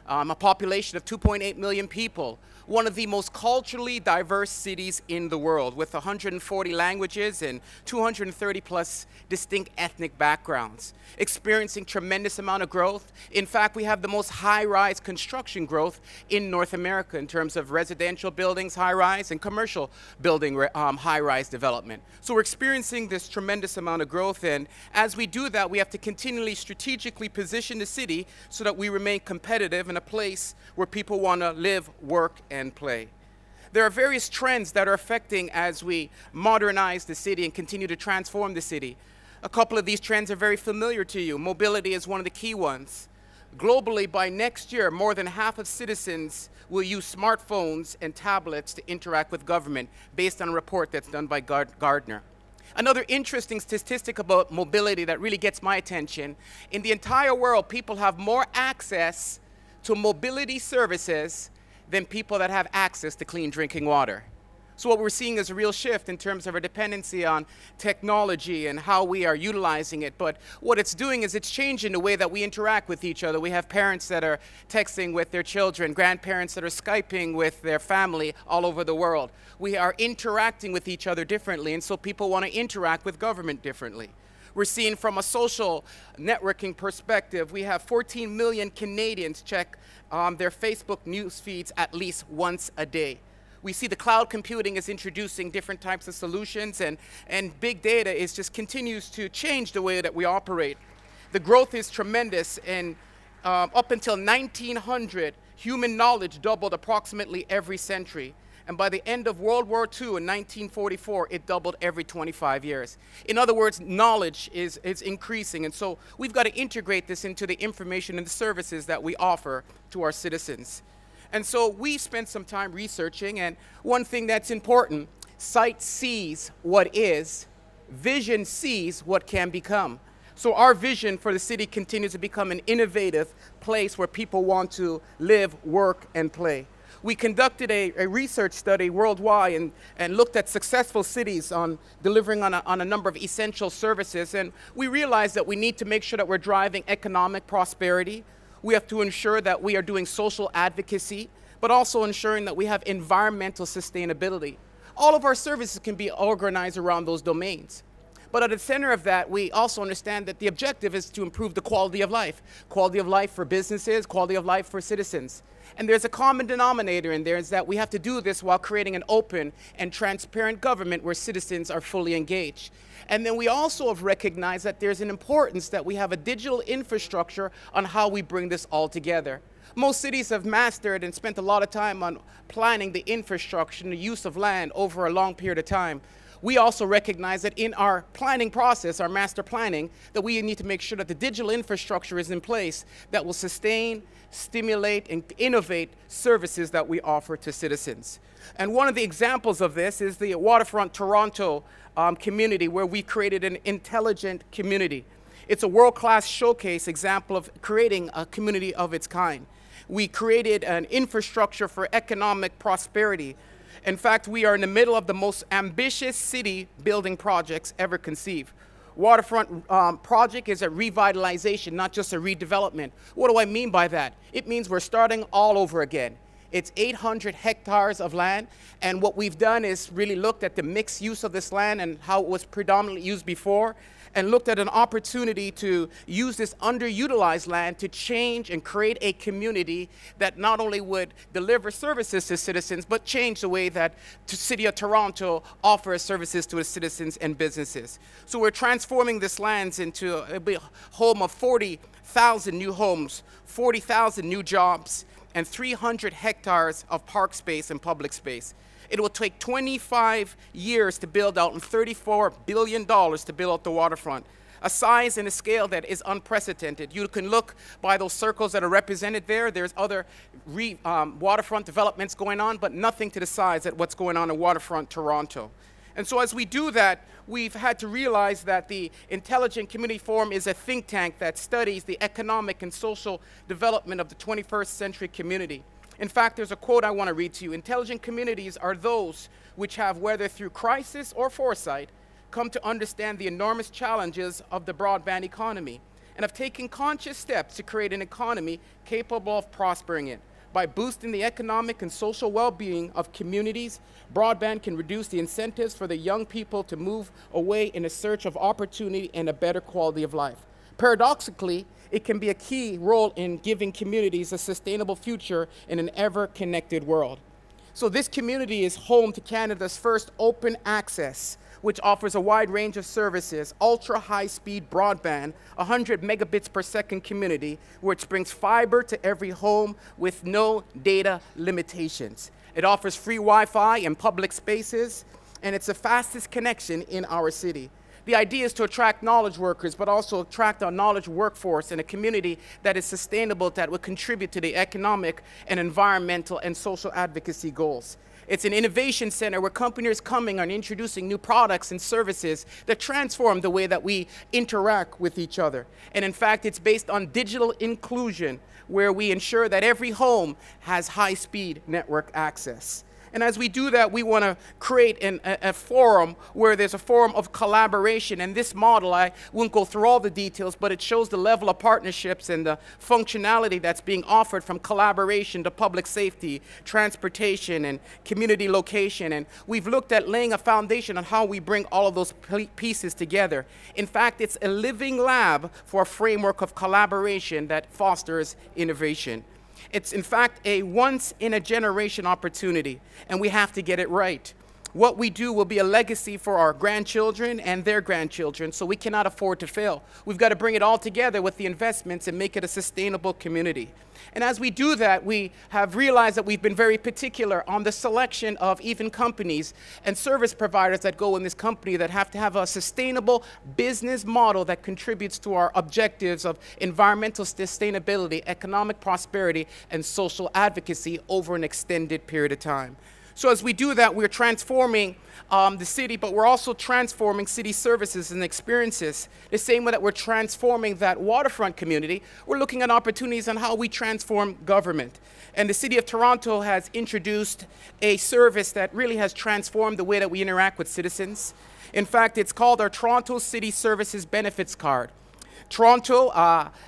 a population of 2.8 million people, one of the most culturally diverse cities in the world with 140 languages and 230 plus distinct ethnic backgrounds, experiencing tremendous amount of growth. In fact, we have the most high-rise construction growth in North America in terms of residential buildings, high-rise, and commercial building high-rise development. So we're experiencing this tremendous amount of growth, and as we do that, we have to continually strategically position the city so that we remain competitive in a place where people want to live, work, and play. There are various trends that are affecting as we modernize the city and continue to transform the city. A couple of these trends are very familiar to you. Mobility is one of the key ones. Globally, by next year, more than half of citizens will use smartphones and tablets to interact with government, based on a report that's done by Gardner. Another interesting statistic about mobility that really gets my attention, in the entire world, people have more access to mobility services than people that have access to clean drinking water. So what we're seeing is a real shift in terms of our dependency on technology and how we are utilizing it. But what it's doing is it's changing the way that we interact with each other. We have parents that are texting with their children, grandparents that are Skyping with their family all over the world. We are interacting with each other differently, and so people want to interact with government differently. We're seeing from a social networking perspective, we have 14 million Canadians check their Facebook news feeds at least once a day. We see the cloud computing is introducing different types of solutions, and big data is just continues to change the way that we operate. The growth is tremendous, and up until 1900, human knowledge doubled approximately every century. And by the end of World War II in 1944, it doubled every 25 years. In other words, knowledge is increasing, and so we've got to integrate this into the information and the services that we offer to our citizens. And so we spent some time researching, and one thing that's important, sight sees what is, vision sees what can become. So our vision for the city continues to become an innovative place where people want to live, work, and play. We conducted a research study worldwide and looked at successful cities on delivering on a number of essential services. And we realized that we need to make sure that we're driving economic prosperity. We have to ensure that we are doing social advocacy, but also ensuring that we have environmental sustainability. All of our services can be organized around those domains. But at the center of that, we also understand that the objective is to improve the quality of life for businesses, quality of life for citizens. And there's a common denominator in there, is that we have to do this while creating an open and transparent government where citizens are fully engaged. And then we also have recognized that there's an importance that we have a digital infrastructure on how we bring this all together. Most cities have mastered and spent a lot of time on planning the infrastructure and the use of land over a long period of time. We also recognize that in our planning process, our master planning, that we need to make sure that the digital infrastructure is in place that will sustain, stimulate, and innovate services that we offer to citizens. And one of the examples of this is the Waterfront Toronto community, where we created an intelligent community. It's a world-class showcase example of creating a community of its kind. We created an infrastructure for economic prosperity. In fact, we are in the middle of the most ambitious city building projects ever conceived. Waterfront project is a revitalization, not just a redevelopment. What do I mean by that? It means we're starting all over again. It's 800 hectares of land, and what we've done is really looked at the mixed use of this land and how it was predominantly used before, and looked at an opportunity to use this underutilized land to change and create a community that not only would deliver services to citizens, but change the way that the City of Toronto offers services to its citizens and businesses. So we're transforming this land into a home of 40,000 new homes, 40,000 new jobs, and 300 hectares of park space and public space. It will take 25 years to build out and $34 billion to build out the waterfront, a size and a scale that is unprecedented. You can look by those circles that are represented there. There's other waterfront developments going on, but nothing to the size of what's going on in Waterfront Toronto. And so as we do that, we've had to realize that the Intelligent Community Forum is a think tank that studies the economic and social development of the 21st century community. In fact, there's a quote I want to read to you. Intelligent communities are those which have, whether through crisis or foresight, come to understand the enormous challenges of the broadband economy and have taken conscious steps to create an economy capable of prospering it. By boosting the economic and social well-being of communities, broadband can reduce the incentives for the young people to move away in a search of opportunity and a better quality of life. Paradoxically, it can be a key role in giving communities a sustainable future in an ever-connected world. So this community is home to Canada's first open access, which offers a wide range of services, ultra-high-speed broadband, 100 megabits per second community, which brings fiber to every home with no data limitations. It offers free Wi-Fi in public spaces, and it's the fastest connection in our city. The idea is to attract knowledge workers, but also attract a knowledge workforce in a community that is sustainable, that will contribute to the economic and environmental and social advocacy goals. It's an innovation center where companies coming and introducing new products and services that transform the way that we interact with each other. And in fact, it's based on digital inclusion, where we ensure that every home has high-speed network access. And as we do that, we want to create a forum where there's a forum of collaboration. And this model, I won't go through all the details, but it shows the level of partnerships and the functionality that's being offered, from collaboration to public safety, transportation, and community location. And we've looked at laying a foundation on how we bring all of those pieces together. In fact, it's a living lab for a framework of collaboration that fosters innovation. It's, in fact, a once-in-a-generation opportunity, and we have to get it right. what we do will be a legacy for our grandchildren and their grandchildren, so we cannot afford to fail. We've got to bring it all together with the investments and make it a sustainable community. And as we do that, we have realized that we've been very particular on the selection of even companies and service providers that go in this company that have to have a sustainable business model that contributes to our objectives of environmental sustainability, economic prosperity, and social advocacy over an extended period of time. So as we do that, we're transforming the city, but we're also transforming city services and experiences. The same way that we're transforming that waterfront community, we're looking at opportunities on how we transform government. And the City of Toronto has introduced a service that really has transformed the way that we interact with citizens. In fact, it's called our Toronto City Services Benefits Card. Toronto,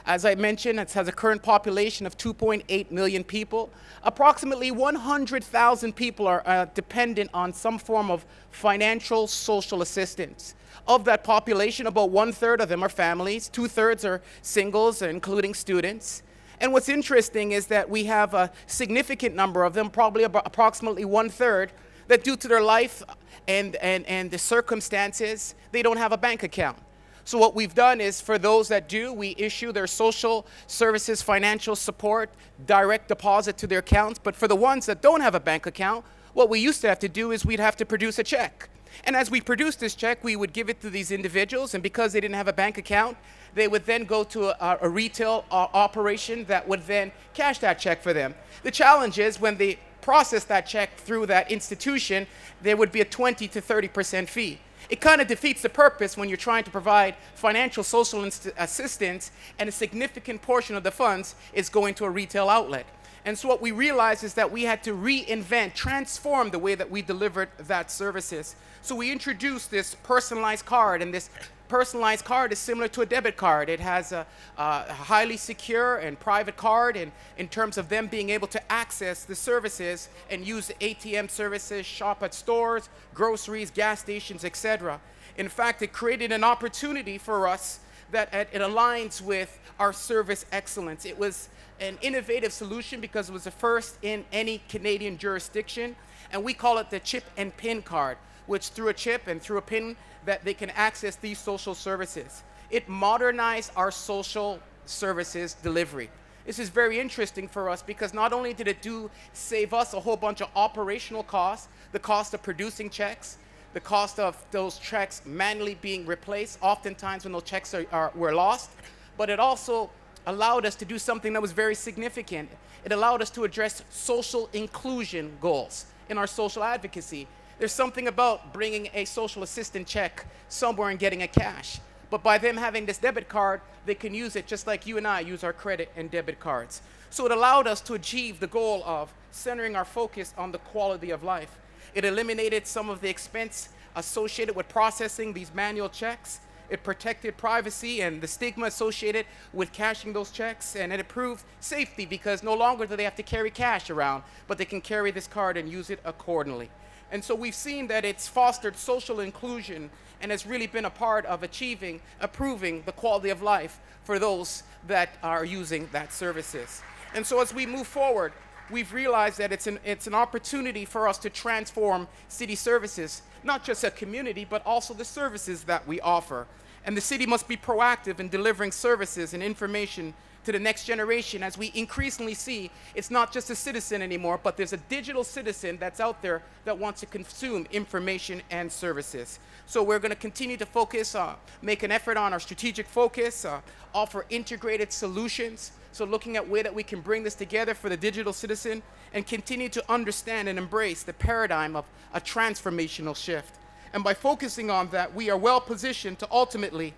as I mentioned, it has a current population of 2.8 million people. Approximately 100,000 people are dependent on some form of financial social assistance. Of that population, about 1/3 of them are families, 2/3 are singles, including students. And what's interesting is that we have a significant number of them, probably about approximately 1/3, that due to their life and the circumstances, they don't have a bank account. So what we've done is, for those that do, we issue their social services financial support, direct deposit to their accounts. But for the ones that don't have a bank account, what we used to have to do is we'd have to produce a check. And as we produced this check, we would give it to these individuals, and because they didn't have a bank account, they would then go to a retail operation that would then cash that check for them. The challenge is, when they process that check through that institution, there would be a 20 to 30% fee. It kind of defeats the purpose when you're trying to provide financial social assistance and a significant portion of the funds is going to a retail outlet. And so what we realized is that we had to reinvent, transform the way that we delivered that services. So we introduced this personalized card, and this personalized card is similar to a debit card. It has a highly secure and private card in terms of them being able to access the services and use ATM services, shop at stores, groceries, gas stations, etc. In fact, it created an opportunity for us that it aligns with our service excellence. It was an innovative solution because it was the first in any Canadian jurisdiction, and we call it the chip and pin card, which through a chip and through a pin that they can access these social services. It modernized our social services delivery. This is very interesting for us because not only did it save us a whole bunch of operational costs, the cost of producing checks, the cost of those checks manually being replaced, oftentimes when those checks were lost, but it also allowed us to do something that was very significant. It allowed us to address social inclusion goals in our social advocacy. There's something about bringing a social assistant check somewhere and getting a cash. But by them having this debit card, they can use it just like you and I use our credit and debit cards. So it allowed us to achieve the goal of centering our focus on the quality of life. It eliminated some of the expense associated with processing these manual checks. It protected privacy and the stigma associated with cashing those checks, and it improved safety because no longer do they have to carry cash around, but they can carry this card and use it accordingly. And so we've seen that it's fostered social inclusion and has really been a part of improving the quality of life for those that are using that services. And so as we move forward, we've realized that it's an opportunity for us to transform city services, not just a community, but also the services that we offer. And the city must be proactive in delivering services and information to the next generation, as we increasingly see it's not just a citizen anymore, but there's a digital citizen that's out there that wants to consume information and services. So we're going to continue to focus, make an effort on our strategic focus, offer integrated solutions. So looking at way that we can bring this together for the digital citizen and continue to understand and embrace the paradigm of a transformational shift. And by focusing on that, we are well positioned to ultimately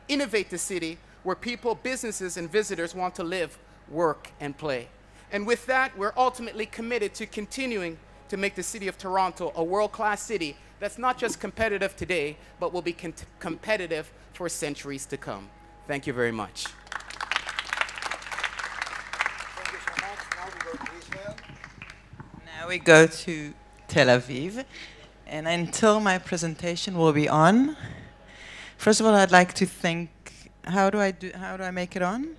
innovate the city where people, businesses, and visitors want to live, work, and play. And with that, we're ultimately committed to continuing to make the city of Toronto a world-class city that's not just competitive today, but will be competitive for centuries to come. Thank you very much.
Thank you so much. Now we go to Israel.
Now we go to Tel Aviv. And until my presentation will be on, first of all, I'd like to thank, how do I make it on?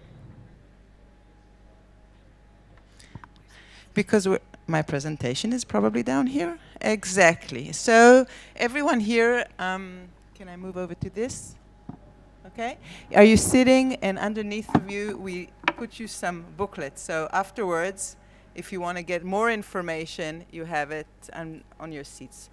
Because my presentation is probably down here, Exactly. So everyone here, can I move over to this? Okay. Are you sitting? And underneath of you, we put you some booklets. So afterwards, if you want to get more information, you have it on your seats.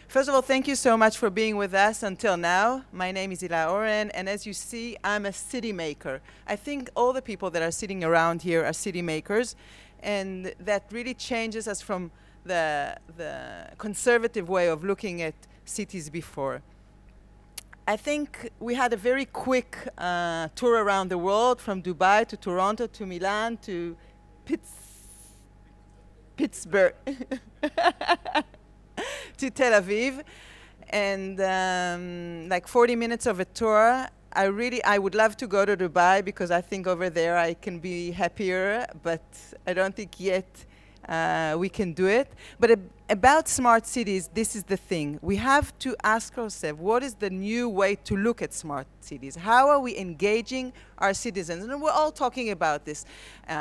First of all, thank you so much for being with us until now. My name is Ila Oren, and as you see, I'm a city maker. I think all the people that are sitting around here are city makers, and that really changes us from the conservative way of looking at cities before. I think we had a very quick tour around the world, from Dubai to Toronto to Milan to Pittsburgh to Tel Aviv, and like 40 minutes of a tour. I would love to go to Dubai because I think over there I can be happier, but I don't think yet we can do it. But about smart cities, this is the thing. We have to ask ourselves, what is the new way to look at smart cities? How are we engaging our citizens? And we're all talking about this.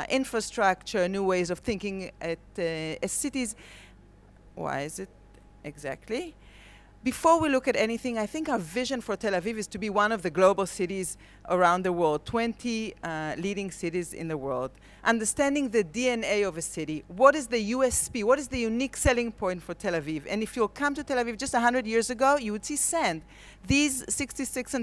Infrastructure, new ways of thinking at cities. Why is it? Exactly. Before we look at anything, I think our vision for Tel Aviv is to be one of the global cities around the world, 20 leading cities in the world. Understanding the DNA of a city. What is the USP? What is the unique selling point for Tel Aviv? And if you'll come to Tel Aviv just 100 years ago, you would see sand. These 66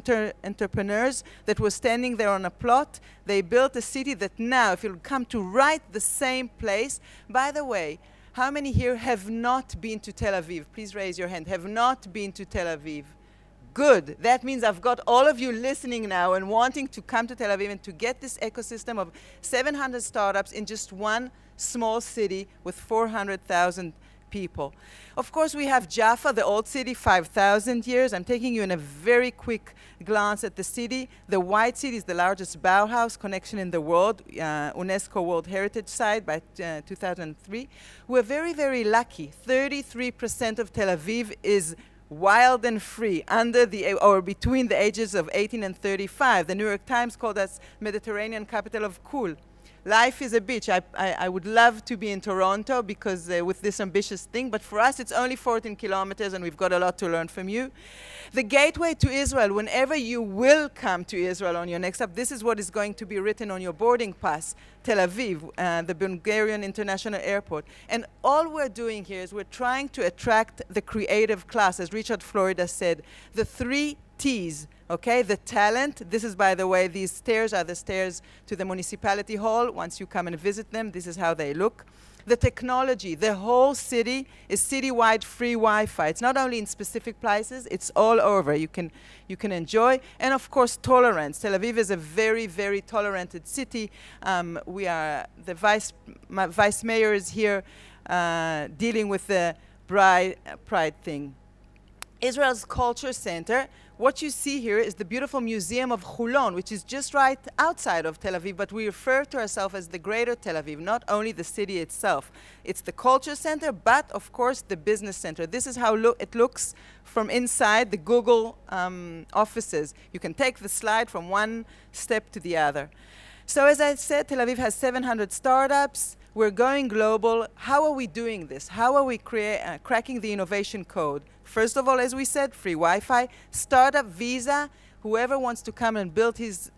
entrepreneurs that were standing there on a plot, they built a city that now, if you'll come to right the same place, by the way, how many here have not been to Tel Aviv? Please raise your hand. Have not been to Tel Aviv. Good. That means I've got all of you listening now and wanting to come to Tel Aviv and to get this ecosystem of 700 startups in just one small city with 400,000 people. Of course, we have Jaffa, the old city, 5,000 years. I'm taking you in a very quick glance at the city. The White City is the largest Bauhaus connection in the world, UNESCO World Heritage Site by 2003. We're very, very lucky. 33% of Tel Aviv is wild and free, under the or between the ages of 18 and 35. The New York Times called us Mediterranean capital of cool. Life is a beach. I would love to be in Toronto because with this ambitious thing, but for us it's only 14 kilometers and we've got a lot to learn from you. The gateway to Israel, whenever you will come to Israel on your next stop, this is what is going to be written on your boarding pass. Tel Aviv, the Bulgarian International Airport. And all we're doing here is we're trying to attract the creative class, as Richard Florida said, the 3 T's. Okay, the talent. This is, by the way, these stairs are the stairs to the municipality hall. Once you come and visit them, this is how they look. The technology. The whole city is citywide free Wi-Fi. It's not only in specific places, it's all over. You can enjoy. And of course, tolerance. Tel Aviv is a very, very tolerated city. We are, the vice mayor is here dealing with the pride thing. Israel's Culture Center. What you see here is the beautiful Museum of Hulon, which is just right outside of Tel Aviv, but we refer to ourselves as the Greater Tel Aviv, not only the city itself. It's the culture center, but of course the business center. This is how it looks from inside the Google offices. You can take the slide from one step to the other. So as I said, Tel Aviv has 700 startups. We're going global. How are we doing this? How are we cracking the innovation code? First of all, as we said, free Wi-Fi, startup visa. Whoever wants to come and build his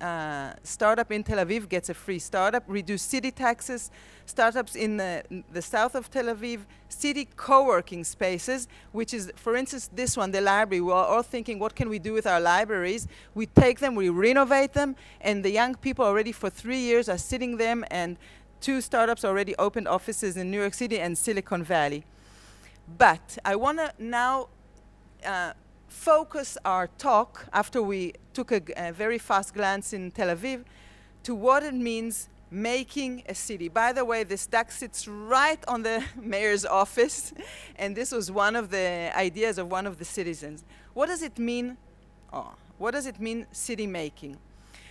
startup in Tel Aviv gets a free startup. Reduce city taxes. Startups in the south of Tel Aviv. City co-working spaces, which is, for instance, this one, the library. We're all thinking, what can we do with our libraries? We take them, we renovate them, and the young people already for 3 years are sitting them, and 2 startups already opened offices in New York City and Silicon Valley. But I want to now focus our talk, after we took a very fast glance in Tel Aviv, to what it means making a city. By the way, this duck sits right on the mayor's office, and this was one of the ideas of one of the citizens. What does it mean? What does it mean, city making?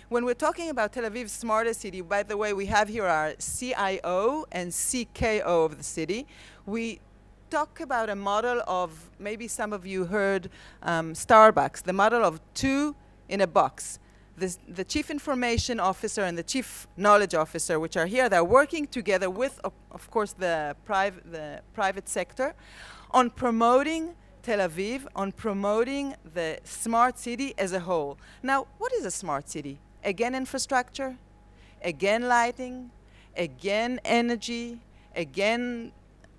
When we're talking about Tel Aviv's smartest city, by the way, we have here our CIO and CKO of the city. We talk about a model of, maybe some of you heard Starbucks, the model of 2 in a box. The chief information officer and the chief knowledge officer, which are here, they're working together with, of course, the private sector on promoting Tel Aviv, on promoting the smart city as a whole. Now, what is a smart city? Again, infrastructure, again, lighting, again, energy, again,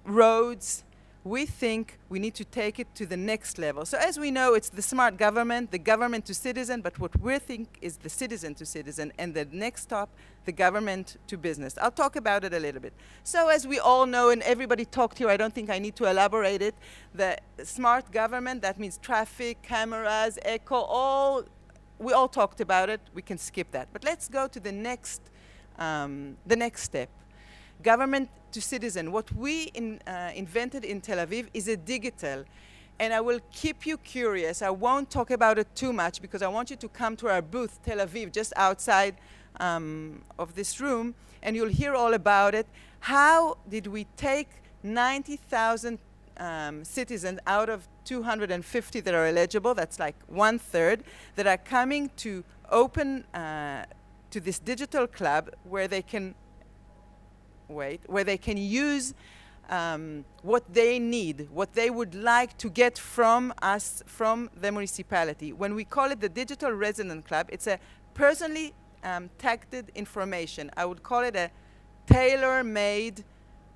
roads. We think we need to take it to the next level. So as we know, it's the smart government, the government to citizen, but what we think is the citizen to citizen, and the next stop, the government to business. I'll talk about it a little bit. So as we all know, and everybody talked here, I don't think I need to elaborate it, the smart government, that means traffic, cameras, echo, we all talked about it. We can skip that. But let's go to the next step. Government to citizen. What we invented in Tel Aviv is a digital, and I will keep you curious. I won't talk about it too much because I want you to come to our booth, Tel Aviv, just outside of this room, and you'll hear all about it. How did we take 90,000 citizens out of 250 that are eligible, that's like 1/3, that are coming to open to this digital club where they can use what they need, what they would like to get from us, from the municipality. When we call it the Digital Resident Club, it's a personally tagged information. I would call it a tailor-made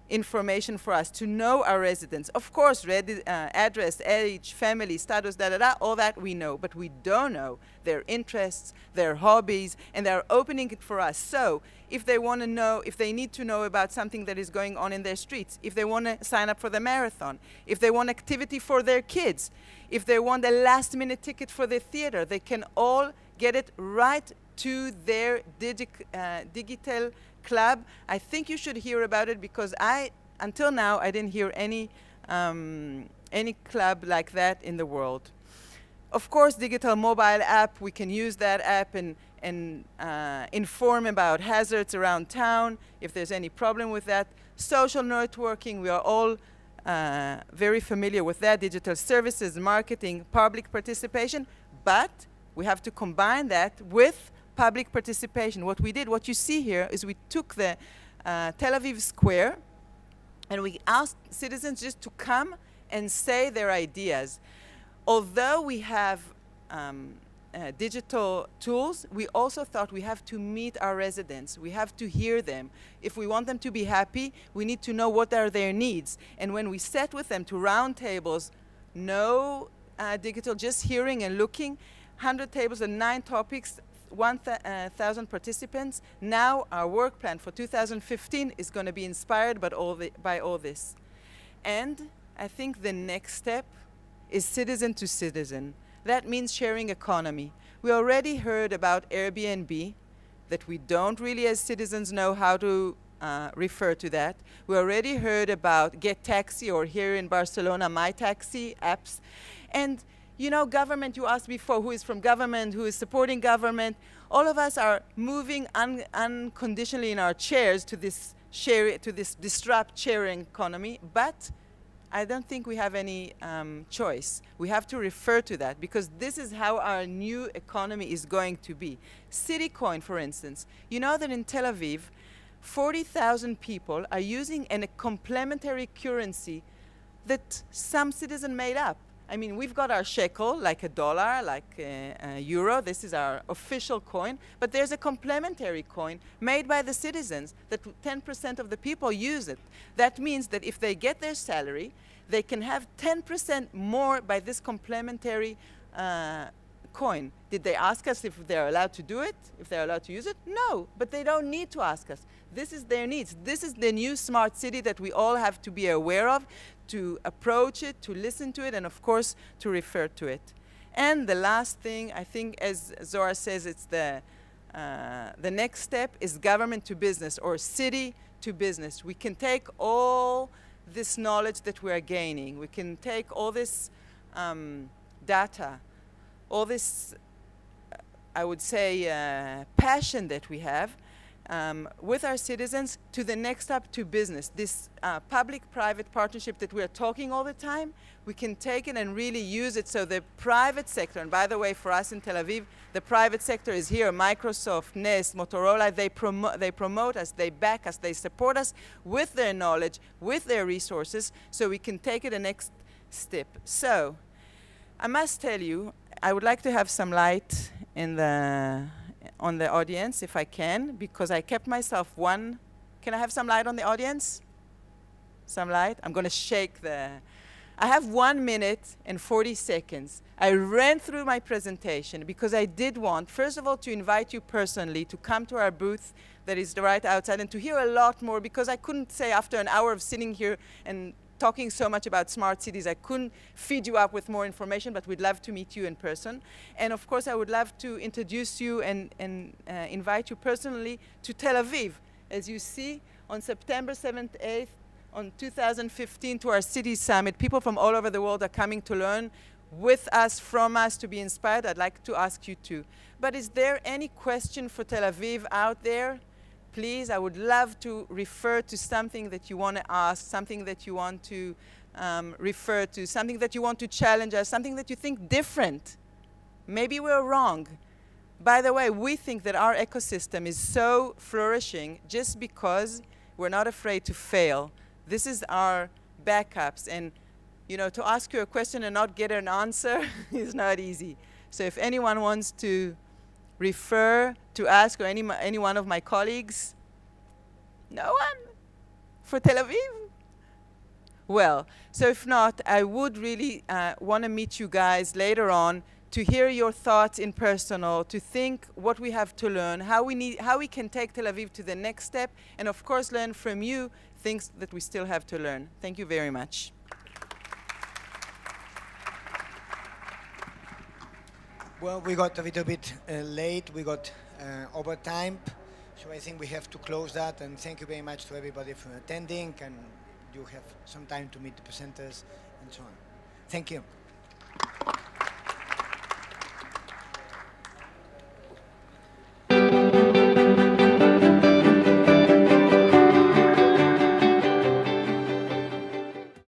information for us to know our residents. Of course, address, age, family, status, all that we know, but we don't know their interests, their hobbies, and they're opening it for us. So if they want to know, if they need to know about something that is going on in their streets, if they want to sign up for the marathon, if they want activity for their kids, if they want a last-minute ticket for the theater, they can all get it right to their digital club. I think you should hear about it because until now, I didn't hear any club like that in the world. Of course, digital mobile app, we can use that app and inform about hazards around town, if there's any problem with that. Social networking, we are all very familiar with that. Digital services, marketing, public participation, but we have to combine that with public participation. What we did, what you see here, is we took the Tel Aviv Square and we asked citizens just to come and say their ideas. Although we have digital tools, we also thought we have to meet our residents. We have to hear them. If we want them to be happy, we need to know what are their needs. And when we sat with them to round tables, no digital, just hearing and looking, 100 tables and 9 topics, 1,000 participants. Now our work plan for 2015 is going to be inspired by all this. And I think the next step is citizen to citizen. That means sharing economy. We already heard about Airbnb, that we don't really as citizens know how to refer to that. We already heard about Get Taxi, or here in Barcelona, My Taxi apps. And you know, government, you asked before who is from government, who is supporting government. All of us are moving unconditionally in our chairs to this disrupt sharing economy, but I don't think we have any choice. We have to refer to that because this is how our new economy is going to be. Citycoin, for instance. You know that in Tel Aviv, 40,000 people are using a complementary currency that some citizen made up. I mean, we've got our shekel, like a dollar, like a euro. This is our official coin. But there's a complementary coin made by the citizens that 10% of the people use it. That means that if they get their salary, they can have 10% more by this complementary coin. Did they ask us if they're allowed to do it, if they're allowed to use it? No, but they don't need to ask us. This is their needs. This is the new smart city that we all have to be aware of, to approach it, to listen to it, and of course, to refer to it. And the last thing, I think, as Zohar says, it's the next step is government to business, or city to business. We can take all this knowledge that we are gaining. We can take all this data, all this, I would say, passion that we have, with our citizens to the next step, to business. This public-private partnership that we are talking all the time, we can take it and really use it so the private sector, and by the way, for us in Tel Aviv, the private sector is here, Microsoft, Nest, Motorola, they promote us, they back us, they support us with their knowledge, with their resources, so we can take it the next step. So, I must tell you, I would like to have some light in on the audience, if I can, because I kept myself one. Can I have some light on the audience? Some light? I'm going to shake I have 1 minute and 40 seconds. I ran through my presentation because I did want, first of all, to invite you personally to come to our booth that is right outside and to hear a lot more, because I couldn't say after an hour of sitting here and talking so much about smart cities, I couldn't feed you up with more information, but we'd love to meet you in person. And of course, I would love to introduce you and invite you personally to Tel Aviv. As you see, on September 7th, 8th, on 2015 to our city summit, people from all over the world are coming to learn with us, from us, to be inspired. I'd like to ask you too. But is there any question for Tel Aviv out there? Please, I would love to refer to something that you want to ask, something that you want to refer to, something that you want to challenge us, something that you think different. Maybe we're wrong. By the way, we think that our ecosystem is so flourishing just because we're not afraid to fail. This is our backups. And, you know, to ask you a question and not get an answer is not easy. So if anyone wants to refer to ask, or any one of my colleagues, no one? For Tel Aviv? Well, so if not, I would really want to meet you guys later on to hear your thoughts in personal, to think what we have to learn, how we can take Tel Aviv to the next step, and of course learn from you things that we still have to learn. Thank you very much.
Well, we got a little bit late. We got overtime, so I think we have to close that. And thank you very much to everybody for attending, and you have some time to meet the presenters and so on. Thank you.